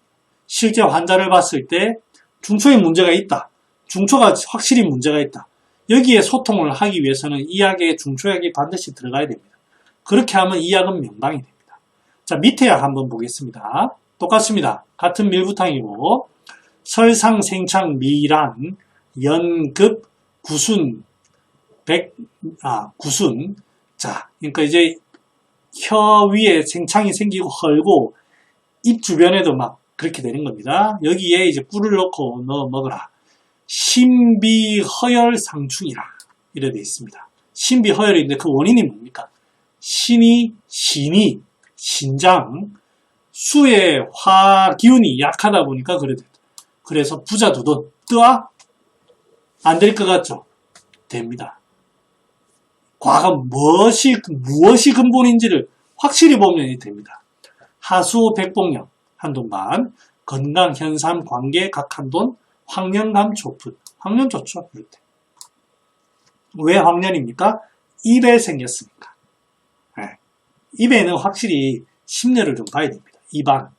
실제 환자를 봤을 때 중초에 문제가 있다. 중초가 확실히 문제가 있다. 여기에 소통을 하기 위해서는 이 약에 중초약이 반드시 들어가야 됩니다. 그렇게 하면 이 약은 명방이 됩니다. 자, 밑에 약 한번 보겠습니다. 똑같습니다. 같은 밀부탕이고 설상, 생창, 미란, 연급, 구순, 구순. 자, 그러니까 이제 혀 위에 생창이 생기고 헐고 입 주변에도 막 그렇게 되는 겁니다. 여기에 이제 꿀을 넣고 넣어 먹으라. 신비허열 상충이라 이래 되어 있습니다. 신비허열인데 그 원인이 뭡니까? 신이 신장 수의 화 기운이 약하다 보니까 그래 된다. 그래서 부자두돈 뜨아 안 될 것 같죠? 됩니다. 과거 무엇이 근본인지를 확실히 보면 됩니다. 하수호 백봉령 한돈반, 건강 현삼 관계 각 한돈, 황련감 조풋. 황련 좋죠. 이럴 때. 왜 황련입니까? 입에 생겼으니까. 네. 입에는 확실히 심려를 좀 봐야 됩니다. 입안.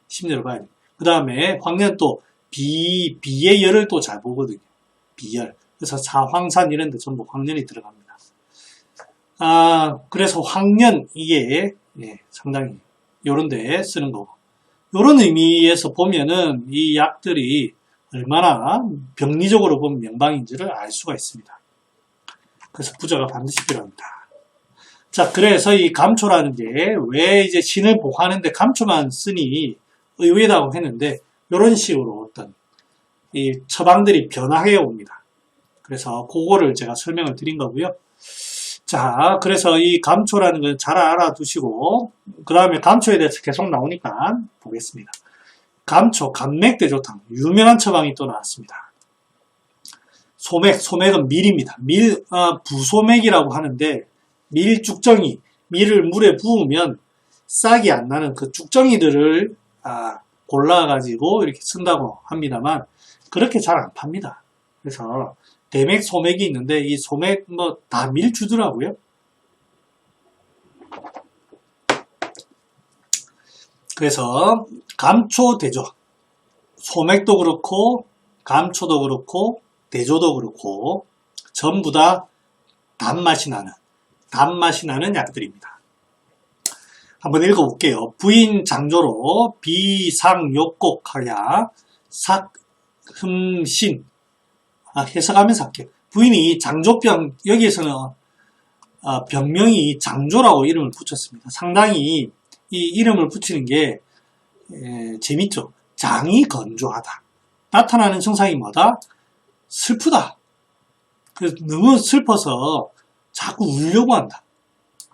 심려를 봐야 됩니다. 그 다음에 황련 또 비의 열을 또 잘 보거든요. 비열. 그래서 사황산 이런 데 전부 황련이 들어갑니다. 그래서 황련 이게 상당히 요런 데 쓰는 거고. 요런 의미에서 보면은 이 약들이 얼마나 병리적으로 보면 명방인지를 알 수가 있습니다. 그래서 부자가 반드시 필요합니다. 자, 그래서 이 감초라는 게 왜 이제 신을 보호하는데 감초만 쓰니 의외다고 했는데 요런 식으로 어떤 이 처방들이 변화해 옵니다. 그래서 그거를 제가 설명을 드린 거고요. 자, 그래서 이 감초라는 걸 잘 알아두시고 그 다음에 감초에 대해서 계속 나오니까 보겠습니다. 감초, 감맥대조탕, 유명한 처방이 또 나왔습니다. 소맥은 밀입니다. 부소맥이라고 하는데, 밀죽정이, 밀을 물에 부으면 싹이 안 나는 그 죽정이들을 골라가지고 이렇게 쓴다고 합니다만, 그렇게 잘 안 팝니다. 그래서 대맥, 소맥이 있는데, 이 소맥 다 밀주더라고요. 그래서 감초, 대조, 소맥도 그렇고 감초도 그렇고 대조도 그렇고 전부 다 단맛이 나는 약들입니다. 한번 읽어볼게요. 부인 장조로 비상욕곡하야 삭흠신 해석하면서 할게요. 부인이 장조병, 여기에서는 병명이 장조라고 이름을 붙였습니다. 상당히 이 이름을 붙이는 게 재밌죠. 장이 건조하다. 나타나는 증상이 뭐다? 슬프다. 그래서 너무 슬퍼서 자꾸 울려고 한다.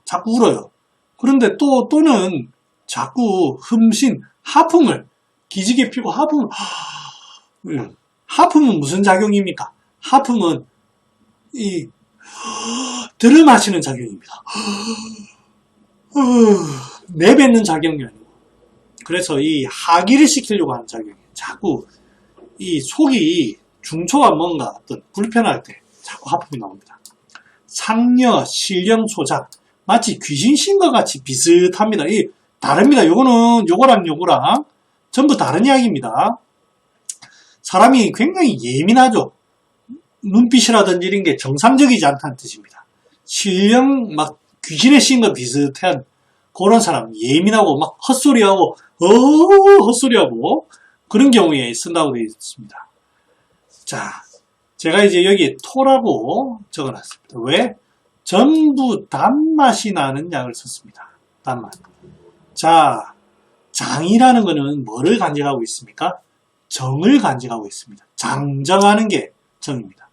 자꾸 울어요. 그런데 또는 자꾸 흠신, 하품을 기지개 피고 하품은 무슨 작용입니까? 하품은 들을 마시는 작용입니다. 내뱉는 작용이 아니고, 그래서 이 하기를 시키려고 하는 작용이에요. 자꾸 이 속이 중초가 뭔가 어떤 불편할 때 자꾸 하품이 나옵니다. 상녀, 실령, 소작, 마치 귀신 신과 같이 비슷합니다. 다릅니다. 요거랑 전부 다른 이야기입니다. 사람이 굉장히 예민하죠. 눈빛이라든지 이런 게 정상적이지 않다는 뜻입니다. 실령, 막 귀신의 신과 비슷한 그런 사람, 예민하고 막 헛소리하고 그런 경우에 쓴다고 되어 있습니다. 자, 제가 이제 여기 토라고 적어놨습니다. 왜? 전부 단맛이 나는 약을 썼습니다. 단맛. 자, 장이라는 거는 뭐를 간직하고 있습니까? 정을 간직하고 있습니다. 장정하는 게 정입니다.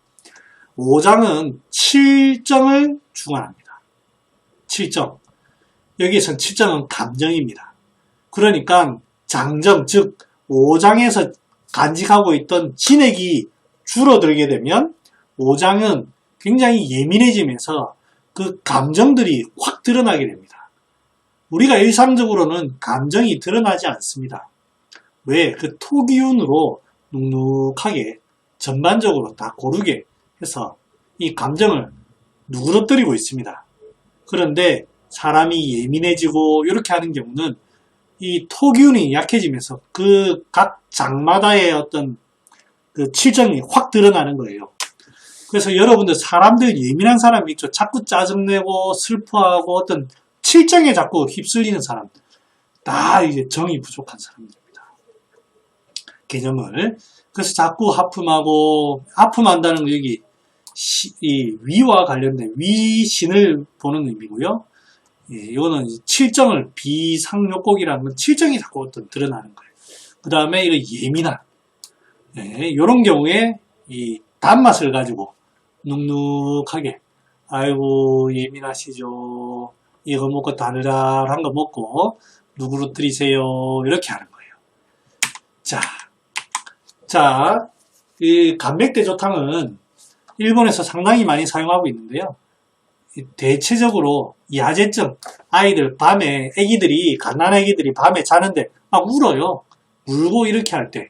오장은 칠정을 주관합니다. 칠정. 여기에선 칠정은 감정입니다. 그러니까 장정, 즉 오장에서 간직하고 있던 진액이 줄어들게 되면 오장은 굉장히 예민해지면서 그 감정들이 확 드러나게 됩니다. 우리가 일상적으로는 감정이 드러나지 않습니다. 왜? 그 토기운으로 눅눅하게 전반적으로 다 고르게 해서 이 감정을 누그러뜨리고 있습니다. 그런데 사람이 예민해지고 이렇게 하는 경우는 이 토기운이 약해지면서 그 각 장마다의 어떤 그 칠정이 확 드러나는 거예요. 그래서 여러분들 사람들 예민한 사람이 있죠. 자꾸 짜증내고 슬퍼하고 어떤 칠정에 자꾸 휩쓸리는 사람, 다 이제 정이 부족한 사람들입니다. 개념을. 그래서 자꾸 하품한다는 거 여기 이 위와 관련된 위신을 보는 의미고요. 이거는 칠정을 비상욕곡이라는 건 칠정이 자꾸 어떤 드러나는 거예요. 그 다음에 이거 예민한 이런 경우에 이 단맛을 가지고 눅눅하게 아이고 예민하시죠. 이거 먹고 달달한 거 먹고 누구러뜨리세요. 이렇게 하는 거예요. 자, 이 감백대조탕은 일본에서 상당히 많이 사용하고 있는데요. 대체적으로 야제증, 아이들 밤에 갓난 애기들이 밤에 자는데 막 울어요. 울고 이렇게 할 때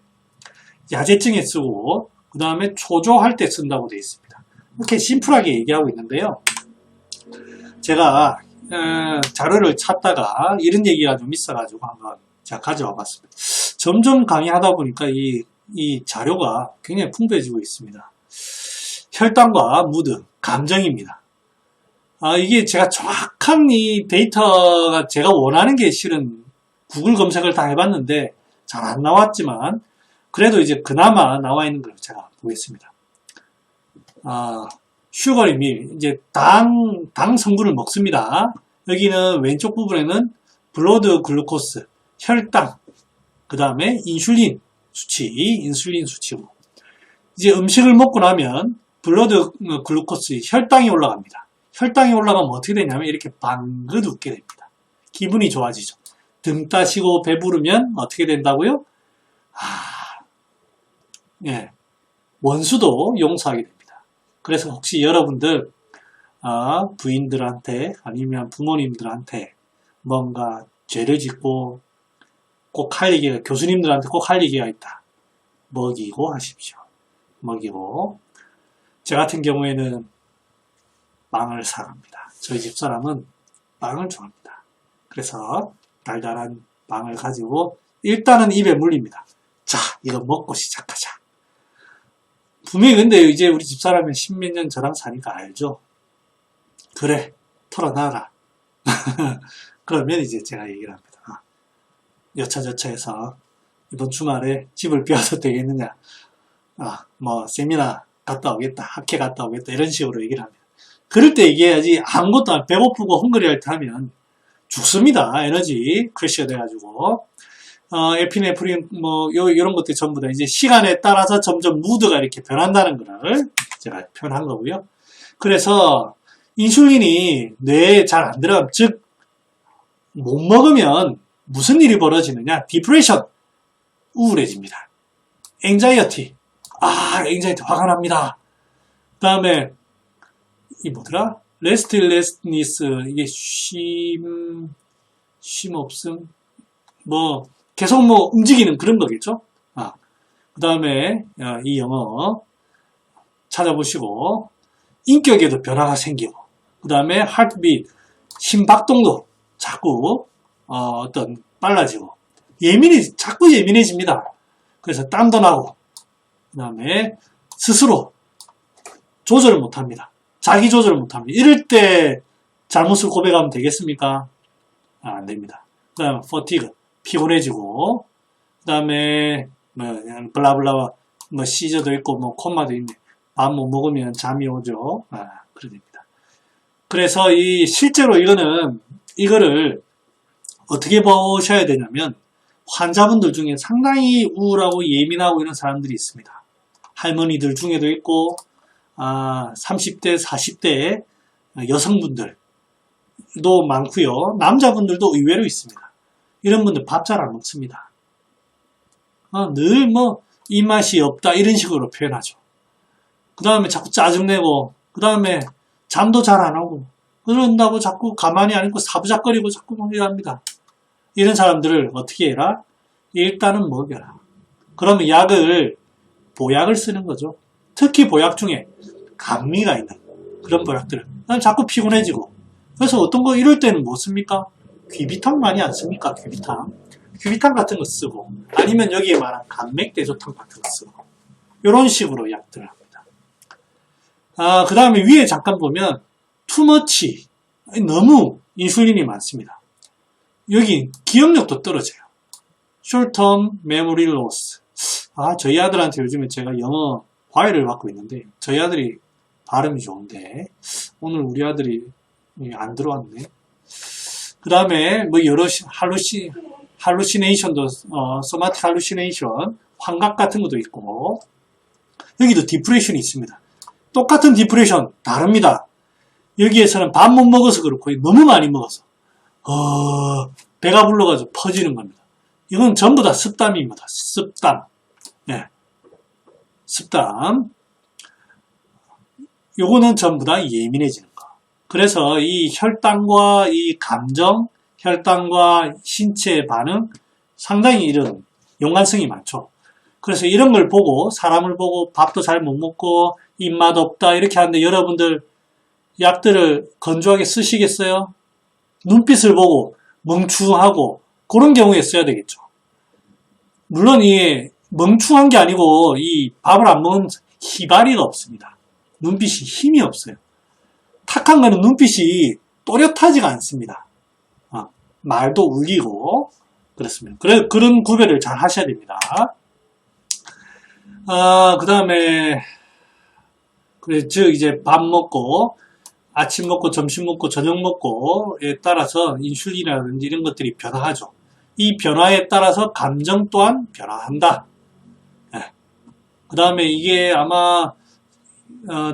야제증에 쓰고 그 다음에 초조할 때 쓴다고 되어 있습니다. 이렇게 심플하게 얘기하고 있는데요. 제가 자료를 찾다가 이런 얘기가 좀 있어가지고 한번 제가 가져와 봤습니다. 점점 강의하다 보니까 이 자료가 굉장히 풍부해지고 있습니다. 혈당과 무드, 감정입니다. 이게 제가 정확한 이 데이터가 제가 원하는 게 실은 구글 검색을 다 해봤는데 잘 안 나왔지만 그래도 이제 그나마 나와 있는 걸 제가 보겠습니다. 슈거리밀, 이제 당 성분을 먹습니다. 여기는 왼쪽 부분에는 블러드 글루코스, 혈당, 그 다음에 인슐린 수치고 이제 음식을 먹고 나면 블러드 글루코스, 혈당이 올라갑니다. 혈당이 올라가면 어떻게 되냐면 이렇게 방긋 웃게 됩니다. 기분이 좋아지죠. 등 따시고 배부르면 어떻게 된다고요? 예, 원수도 용서하게 됩니다. 그래서 혹시 여러분들 부인들한테 아니면 부모님들한테 뭔가 죄를 짓고 꼭 할 얘기가, 교수님들한테 꼭 할 얘기가 있다. 먹이고 하십시오. 먹이고. 저 같은 경우에는 빵을 사갑니다. 저희 집사람은 빵을 좋아합니다. 그래서 달달한 빵을 가지고 일단은 입에 물립니다. 자, 이거 먹고 시작하자. 분명히 근데 이제 우리 집사람은 십몇 년 저랑 사니까 알죠. 그래, 털어놔라. 그러면 이제 제가 얘기를 합니다. 여차저차해서 이번 주말에 집을 비워도 되겠느냐. 뭐 세미나 갔다 오겠다. 학회 갔다 오겠다. 이런 식으로 얘기를 합니다. 그럴 때 얘기해야지 아무것도 안 배고프고 헝그리할 때 하면 죽습니다. 에너지 크래시가 돼가지고. 에피네프린 뭐 이런 것들 전부 다 이제 시간에 따라서 점점 무드가 이렇게 변한다는 거를 제가 표현한 거고요. 그래서 인슐린이 뇌에 잘 안 들어가면, 즉 못 먹으면 무슨 일이 벌어지느냐? 디프레션, 우울해집니다. 앵자이어티, 앵자이어티 화가 납니다. 그 다음에 이 뭐더라? 레스틸레스니스, 이게 쉼 없음, 뭐 계속 뭐 움직이는 그런 거겠죠. 그 다음에 이 영어 찾아보시고, 인격에도 변화가 생기고, 그 다음에 하트빗, 심박동도 자꾸 어떤 빨라지고, 자꾸 예민해집니다. 그래서 땀도 나고, 그 다음에 스스로 조절을 못합니다. 자기 조절을 못합니다. 이럴 때 잘못을 고백하면 되겠습니까? 안 됩니다. 그 다음에 fatigue, 피곤해지고, 그 다음에 블라블라 뭐 시저도 있고 뭐 콤마도 있네. 밥 못 먹으면 잠이 오죠. 그래 됩니다. 그래서 실제로 이거를 어떻게 보셔야 되냐면, 환자분들 중에 상당히 우울하고 예민하고 이런 사람들이 있습니다. 할머니들 중에도 있고, 30대, 40대 여성분들도 많고요. 남자분들도 의외로 있습니다. 이런 분들 밥 잘 안 먹습니다. 늘 뭐 입맛이 없다 이런 식으로 표현하죠. 그 다음에 자꾸 짜증내고, 그 다음에 잠도 잘 안 오고, 그런다고 자꾸 가만히 안 있고 사부작거리고 자꾸 뭐 이랍니다. 이런 사람들을 어떻게 해라? 일단은 먹여라. 그러면 보약을 쓰는 거죠. 특히 보약 중에 감미가 있는 그런 보약들. 자꾸 피곤해지고. 그래서 어떤 거 이럴 때는 뭐 씁니까? 귀비탕 많이 안 씁니까? 귀비탕 같은 거 쓰고, 아니면 여기에 말한 감맥대조탕 같은 거 쓰고, 이런 식으로 약들을 합니다. 그 다음에 위에 잠깐 보면 투머치, 너무 인슐린이 많습니다. 여기 기억력도 떨어져요. short-term memory loss. 저희 아들한테 요즘에 제가 영어 과외를 받고 있는데, 저희 아들이 발음이 좋은데 오늘 우리 아들이 안 들어왔네. 그 다음에 뭐 여러 할루시네이션도, 소마틱 할루시네이션, 환각 같은 것도 있고, 여기도 디프레션이 있습니다. 똑같은 디프레션 다릅니다. 여기에서는 밥 못 먹어서 그렇고, 너무 많이 먹어서 배가 불러가지고 퍼지는 겁니다. 이건 전부 다 습담입니다. 습담. 네. 습담. 요거는 전부 다 예민해지는 거. 그래서 이 혈당과 이 감정, 혈당과 신체의 반응, 상당히 이런 연관성이 많죠. 그래서 이런 걸 보고, 사람을 보고 밥도 잘 못 먹고 입맛 없다 이렇게 하는데, 여러분들 약들을 건조하게 쓰시겠어요? 눈빛을 보고 멍충하고 그런 경우에 써야 되겠죠. 물론 이게 멍충한 게 아니고, 이 밥을 안 먹으면 희발이가 없습니다. 눈빛이 힘이 없어요. 탁한 거는 눈빛이 또렷하지가 않습니다. 말도 울리고 그렇습니다. 그런 구별을 잘 하셔야 됩니다. 그 다음에 즉 이제 밥 먹고, 아침 먹고, 점심 먹고, 저녁 먹고에 따라서 인슐린이라든지 이런 것들이 변화하죠. 이 변화에 따라서 감정 또한 변화한다. 그 다음에 이게 아마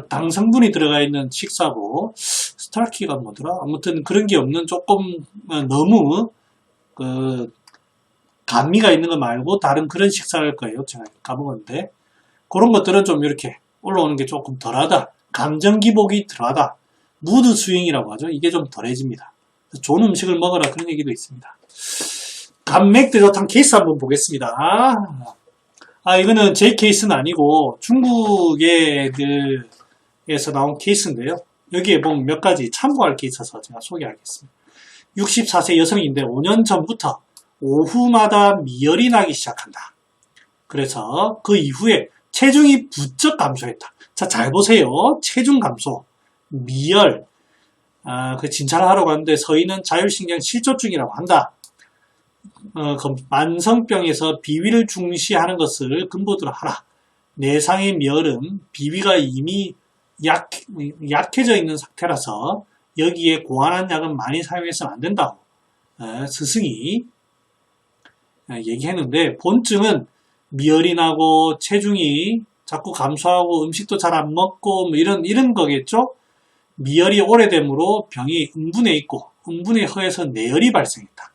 당 성분이 들어가 있는 식사고, 스타키가 뭐더라? 아무튼 그런 게 없는 조금 너무 감미가 있는 거 말고 다른 그런 식사일 거예요. 제가 까먹었는데. 그런 것들은 좀 이렇게 올라오는 게 조금 덜하다. 감정 기복이 덜하다. 무드 스윙이라고 하죠. 이게 좀 덜해집니다. 좋은 음식을 먹어라 그런 얘기도 있습니다. 감맥대조탕 케이스 한번 보겠습니다. 이거는 제 케이스는 아니고 중국 애들에서 나온 케이스인데요. 여기에 보면 몇 가지 참고할 게 있어서 제가 소개하겠습니다. 64세 여성인데 5년 전부터 오후마다 미열이 나기 시작한다. 그래서 그 이후에 체중이 부쩍 감소했다. 자, 잘 보세요. 체중 감소, 미열. 그 진찰을 하러 갔는데 서인은 자율신경 실조증이라고 한다. 만성병에서 비위를 중시하는 것을 근본으로 하라. 내상의 미열은 비위가 이미 약해져 있는 상태라서 여기에 고안한 약은 많이 사용해서는 안 된다고 스승이 얘기했는데, 본증은 미열이 나고 체중이 자꾸 감소하고 음식도 잘 안 먹고 뭐 이런 거겠죠. 미열이 오래됨으로 병이 음분해 있고 음분에 의해서 내열이 발생했다.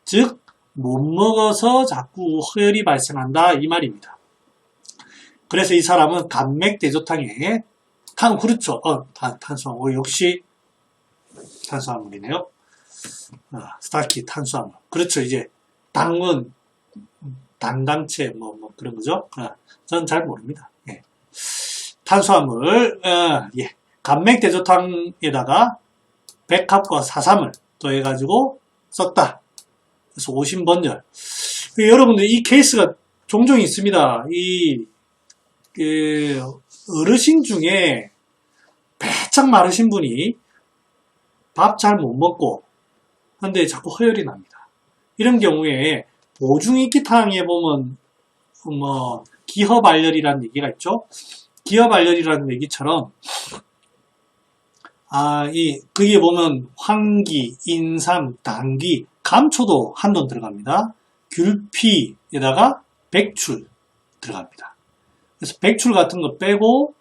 즉 못 먹어서 자꾸 허열이 발생한다 이 말입니다. 그래서 이 사람은 감맥대조탕에 그렇죠. 탄수화물 역시 탄수화물이네요. 스타키 탄수화물. 그렇죠. 이제 당은 단당체 뭐 그런 거죠. 저는 잘 모릅니다. 예. 탄수화물 예. 감맥대조탕에다가 백합과 사삼을 더해가지고 썼다. 그래서 오신번열. 여러분들 이 케이스가 종종 있습니다. 어르신 중에 배짝 마르신 분이 밥 잘 못 먹고 근데 자꾸 허열이 납니다. 이런 경우에 보중익기탕에 보면 뭐 기허발열이라는 얘기가 있죠. 기허발열이라는 얘기처럼 그게 보면 황기, 인삼, 당귀, 감초도 한돈 들어갑니다. 귤피에다가 백출 들어갑니다. 그래서 백출 같은 거 빼고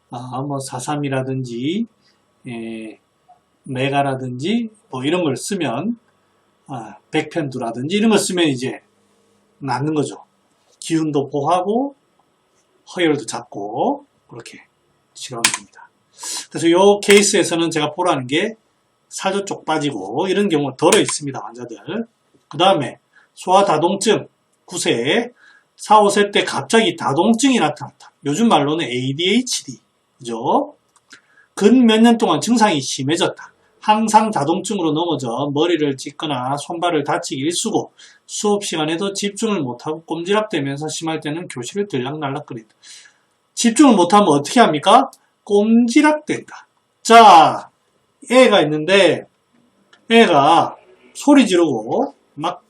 뭐 사삼이라든지 메가라든지 뭐 이런 걸 쓰면 백편두라든지 이런 걸 쓰면 이제 낫는 거죠. 기운도 보하고 허열도 잡고 그렇게 치료하면 됩니다. 그래서 이 케이스에서는 제가 보라는 게 살도 쪽 빠지고 이런 경우가 덜어 있습니다. 환자들. 그 다음에 소아다동증 9세 4, 5세 때 갑자기 다동증이 나타났다. 요즘 말로는 ADHD 그죠? 근 몇 년 동안 증상이 심해졌다. 항상 다동증으로 넘어져 머리를 찢거나 손발을 다치기 일쑤고 수업 시간에도 집중을 못하고 꼼지락대면서 심할 때는 교실을 들락날락거린다. 집중을 못하면 어떻게 합니까? 꼼지락댄다. 자, 애가 있는데 애가 소리 지르고 막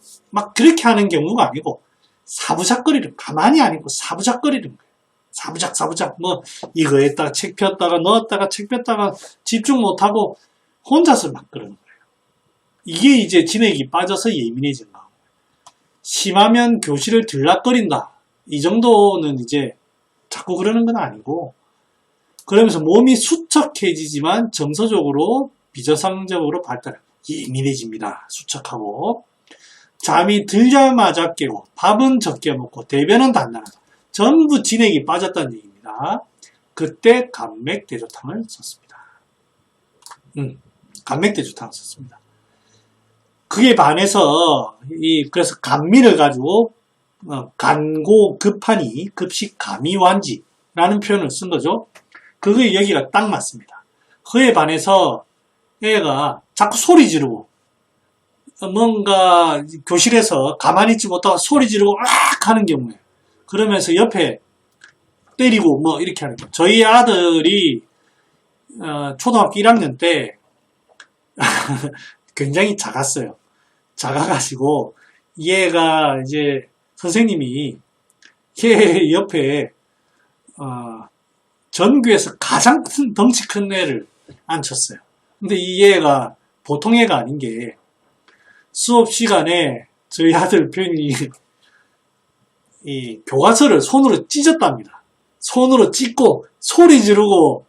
그렇게 하는 경우가 아니고 사부작거리는, 가만히 아니고 사부작거리는 거예요. 사부작 뭐 이거에다가 책 폈다가 넣었다가 책 폈다가 집중 못하고 혼자서 막 그러는 거예요. 이게 이제 진액이 빠져서 예민해진 거예요. 심하면 교실을 들락거린다. 이 정도는 이제 자꾸 그러는 건 아니고, 그러면서 몸이 수척해지지만 정서적으로 비정상적으로 발달, 예민해집니다. 수척하고. 잠이 들자마자 깨고, 밥은 적게 먹고, 대변은 단단하다. 전부 진액이 빠졌다는 얘기입니다. 그때 감맥대조탕을 썼습니다. 감맥대조탕을 썼습니다. 그에 반해서, 그래서 감미를 가지고, 간고 급하니 급식 감이완지라는 표현을 쓴 거죠. 그게 여기가 딱 맞습니다. 그에 반해서 애가 자꾸 소리 지르고 뭔가 교실에서 가만히 있지 못하고 소리 지르고 으악 하는 경우에, 그러면서 옆에 때리고 뭐 이렇게 하는 거예요. 저희 아들이 초등학교 1학년 때 굉장히 작았어요. 작아가지고 얘가 이제 선생님이 얘 옆에 전교에서 가장 큰 덩치 큰 애를 앉혔어요. 근데 이 애가 보통 애가 아닌 게 수업 시간에 저희 아들 표현이 이 교과서를 손으로 찢었답니다. 손으로 찢고 소리 지르고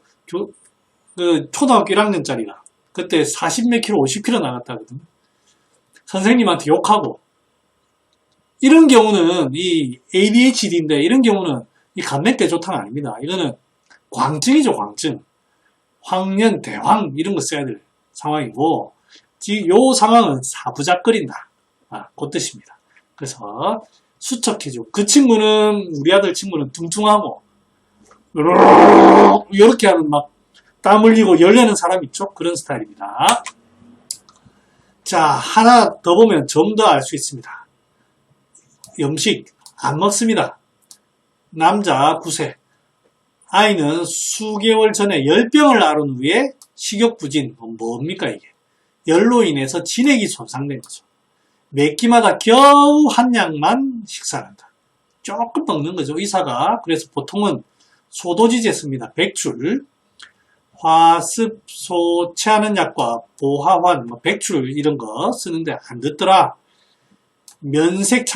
그 초등학교 1학년짜리가 그때 40몇 킬로 50킬로 나갔다거든요. 선생님한테 욕하고 이런 경우는 이 ADHD인데 이런 경우는 이 감맥대조탕 아닙니다. 이거는 광증이죠, 광증. 황련, 대황 이런 거 써야 될 상황이고 요 상황은 사부작거린다. 그 뜻입니다. 그래서 수척해지고 그 친구는 우리 아들 친구는 뚱뚱하고 이렇게 하면 막 땀 흘리고 열내는 사람 있죠? 그런 스타일입니다. 자, 하나 더 보면 좀 더 알 수 있습니다. 음식 안 먹습니다. 남자 9세. 아이는 수개월 전에 열병을 앓은 후에 식욕부진. 뭡니까 이게? 열로 인해서 진액이 손상된 거죠. 몇 끼마다 겨우 한 양만 식사한다. 조금 먹는 거죠. 의사가. 그래서 보통은 소도지제 씁니다. 백출, 화습소 체하는 약과 보하환, 백출 이런 거 쓰는데 안 듣더라. 면색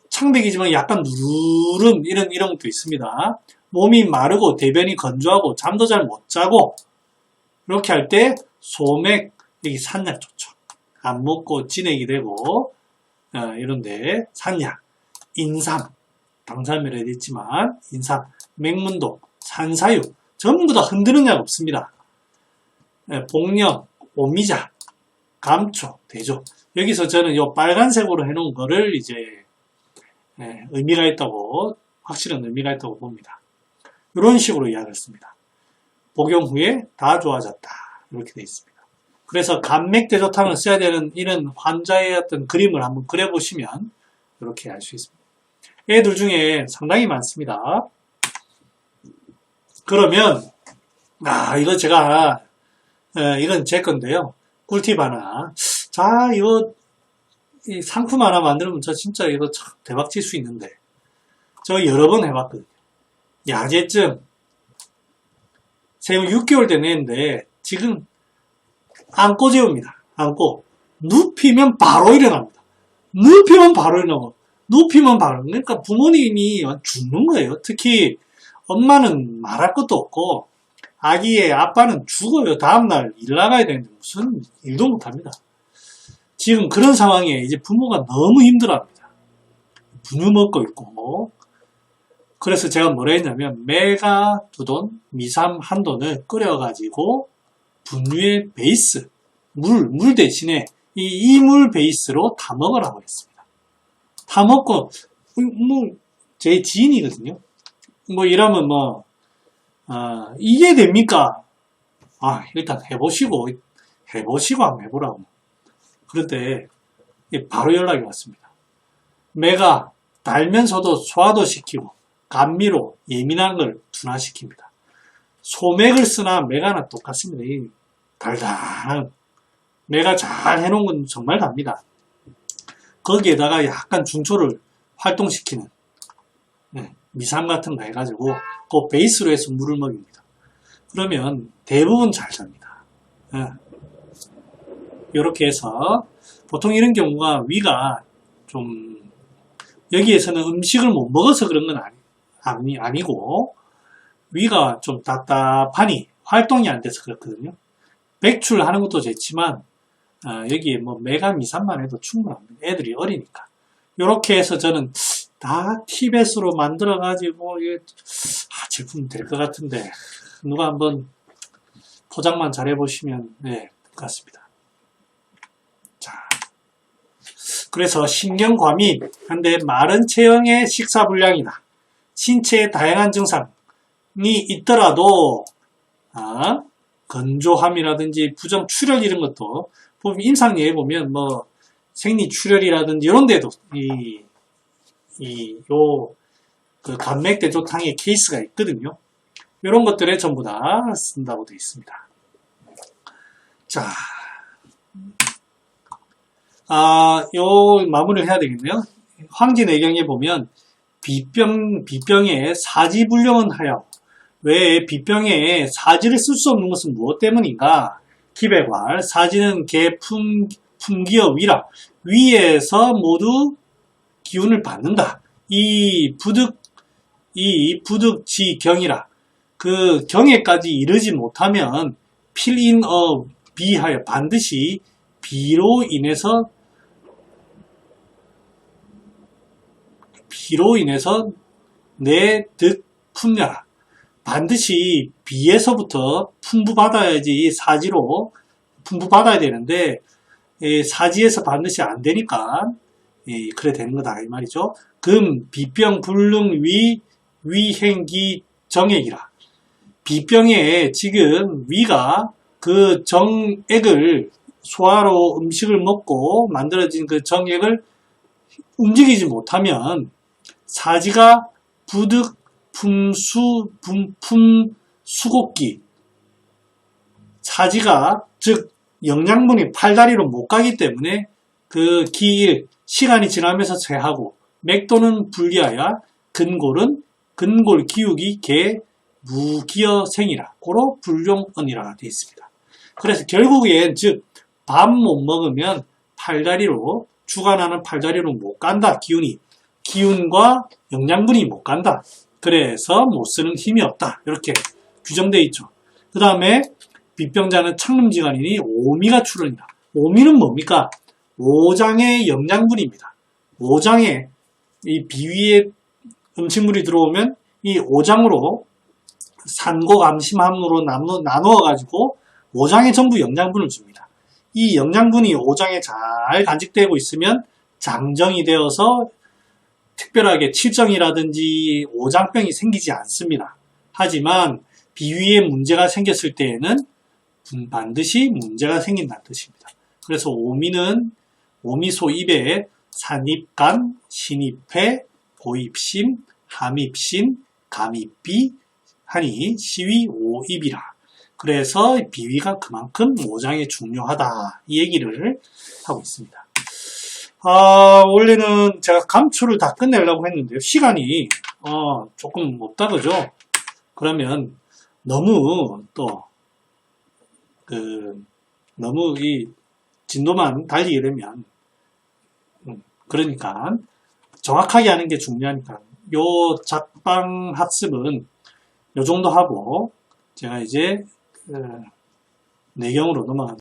창백이지만 약간 누른 이런 것도 있습니다. 몸이 마르고 대변이 건조하고 잠도 잘 못 자고 이렇게 할 때 소맥 여기 산약 좋죠. 안 먹고 진액이 되고 이런데 산약, 인삼, 당산멸에 있지만 인삼, 맹문동, 산사유 전부 다 흔드는 약 없습니다. 복령, 오미자, 감초, 대조. 여기서 저는 이 빨간색으로 해놓은 거를 이제 의미가 있다고, 확실한 의미가 있다고 봅니다. 이런 식으로 이야기했습니다. 복용 후에 다 좋아졌다. 이렇게 되어 있습니다. 그래서 감맥대조탕을 써야 되는 이런 환자의 어떤 그림을 한번 그려보시면 이렇게 알 수 있습니다. 애들 중에 상당히 많습니다. 그러면 이거 제가 이건 제 건데요. 꿀팁 하나. 자, 이거 이 상품 하나 만들면 저 진짜 이거 참 대박 칠 수 있는데 저 여러 번 해봤거든요. 야제증 생후 6개월 된 애인데 지금 안고 재웁니다. 안고 눕히면 바로 일어납니다. 눕히면 바로 일어나고 눕히면 바로. 그러니까 부모님이 죽는 거예요. 특히 엄마는 말할 것도 없고 아기의 아빠는 죽어요. 다음날 일 나가야 되는데 무슨 일도 못합니다. 지금 그런 상황에 이제 부모가 너무 힘들어합니다. 분유 먹고 있고. 그래서 제가 뭐라 했냐면 메가 2돈, 미삼 1돈을 끓여가지고 분유의 베이스, 물 대신에 이 물 베이스로 다 먹으라고 했습니다. 다 먹고 제 지인이거든요. 이러면 이게 됩니까? 일단 해보시고 한번 해보라고. 그런데 바로 연락이 왔습니다. 메가 달면서도 소화도 시키고 감미로 예민한 걸 둔화시킵니다. 소맥을 쓰나 메가나 똑같습니다. 이 달달한 메가 잘 해놓은 건 정말 답니다. 거기에다가 약간 중초를 활동시키는 미삼 같은 거 해가지고 그 베이스로 해서 물을 먹입니다. 그러면 대부분 잘 잡니다. 이렇게 해서 보통 이런 경우가 위가 좀 여기에서는 음식을 못 먹어서 그런 건 아니고 위가 좀 답답하니 활동이 안 돼서 그렇거든요. 백출하는 것도 좋지만 여기에 메가 미삼만 해도 충분합니다. 애들이 어리니까. 이렇게 해서 저는 다 티벳으로 만들어 가지고 제품 될 것 같은데 누가 한번 포장만 잘 해보시면 될 것 같습니다. 자, 그래서 신경과민 한데 마른 체형의 식사불량이나 신체의 다양한 증상이 있더라도 건조함이라든지 부정출혈 이런 것도 보면 임상예에 보면 생리출혈이라든지 이런 데도 그 감맥대조탕의 케이스가 있거든요. 이런 것들에 전부 다 쓴다고 되어 있습니다. 자, 요 마무리를 해야 되겠네요. 황진애경에 보면 비병에 사지불량은 하여 왜 비병에 사지를 쓸 수 없는 것은 무엇 때문인가? 기백활, 사지는 개 품기어 위라 위에서 모두 기운을 받는다. 이 부득지경이라 그 경에까지 이르지 못하면 필인어 비하여 반드시 비로 인해서 비로 인해서 내 득 품려라. 반드시 비에서부터 풍부받아야지 사지로 풍부받아야 되는데 사지에서 반드시 안 되니까 그래 되는 거다 이 말이죠. 금, 비병, 불능, 위행기, 정액이라. 비병에 지금 위가 그 정액을 소화로 음식을 먹고 만들어진 그 정액을 움직이지 못하면 사지가 부득, 수곡기 사지가 즉 영양분이 팔다리로 못 가기 때문에 그 기일 시간이 지나면서 쇠하고 맥도는 불리하여 근골 기욱이 개 무기여생이라 고로 불용언이라 되어 있습니다. 그래서 결국엔 즉 밥 못 먹으면 팔다리로 주간하는 팔다리로 못 간다. 기운과 영양분이 못 간다. 그래서 못 쓰는 힘이 없다. 이렇게 규정되어 있죠. 그 다음에 비병자는 창름지간이니 오미가 출현이다. 오미는 뭡니까? 오장의 영양분입니다. 오장에 이 비위에 음식물이 들어오면 이 오장으로 산고감심함으로 나누어 가지고 오장에 전부 영양분을 줍니다. 이 영양분이 오장에 잘 간직되고 있으면 장정이 되어서 특별하게 칠정이라든지 오장병이 생기지 않습니다. 하지만 비위에 문제가 생겼을 때에는 반드시 문제가 생긴다는 뜻입니다. 그래서 오미는 오미소 입에 산입간, 신입회, 보입심, 함입신, 감입비 하니 시위 오입이라. 그래서 비위가 그만큼 오장에 중요하다. 이 얘기를 하고 있습니다. 원래는 제가 감초를 다 끝내려고 했는데요. 시간이 조금 없다 그죠? 그러면 너무 너무 이 진도만 달리게 되면 그러니까 정확하게 하는 게 중요하니까 요 작방 학습은 요 정도 하고 제가 이제 내경으로 넘어가도록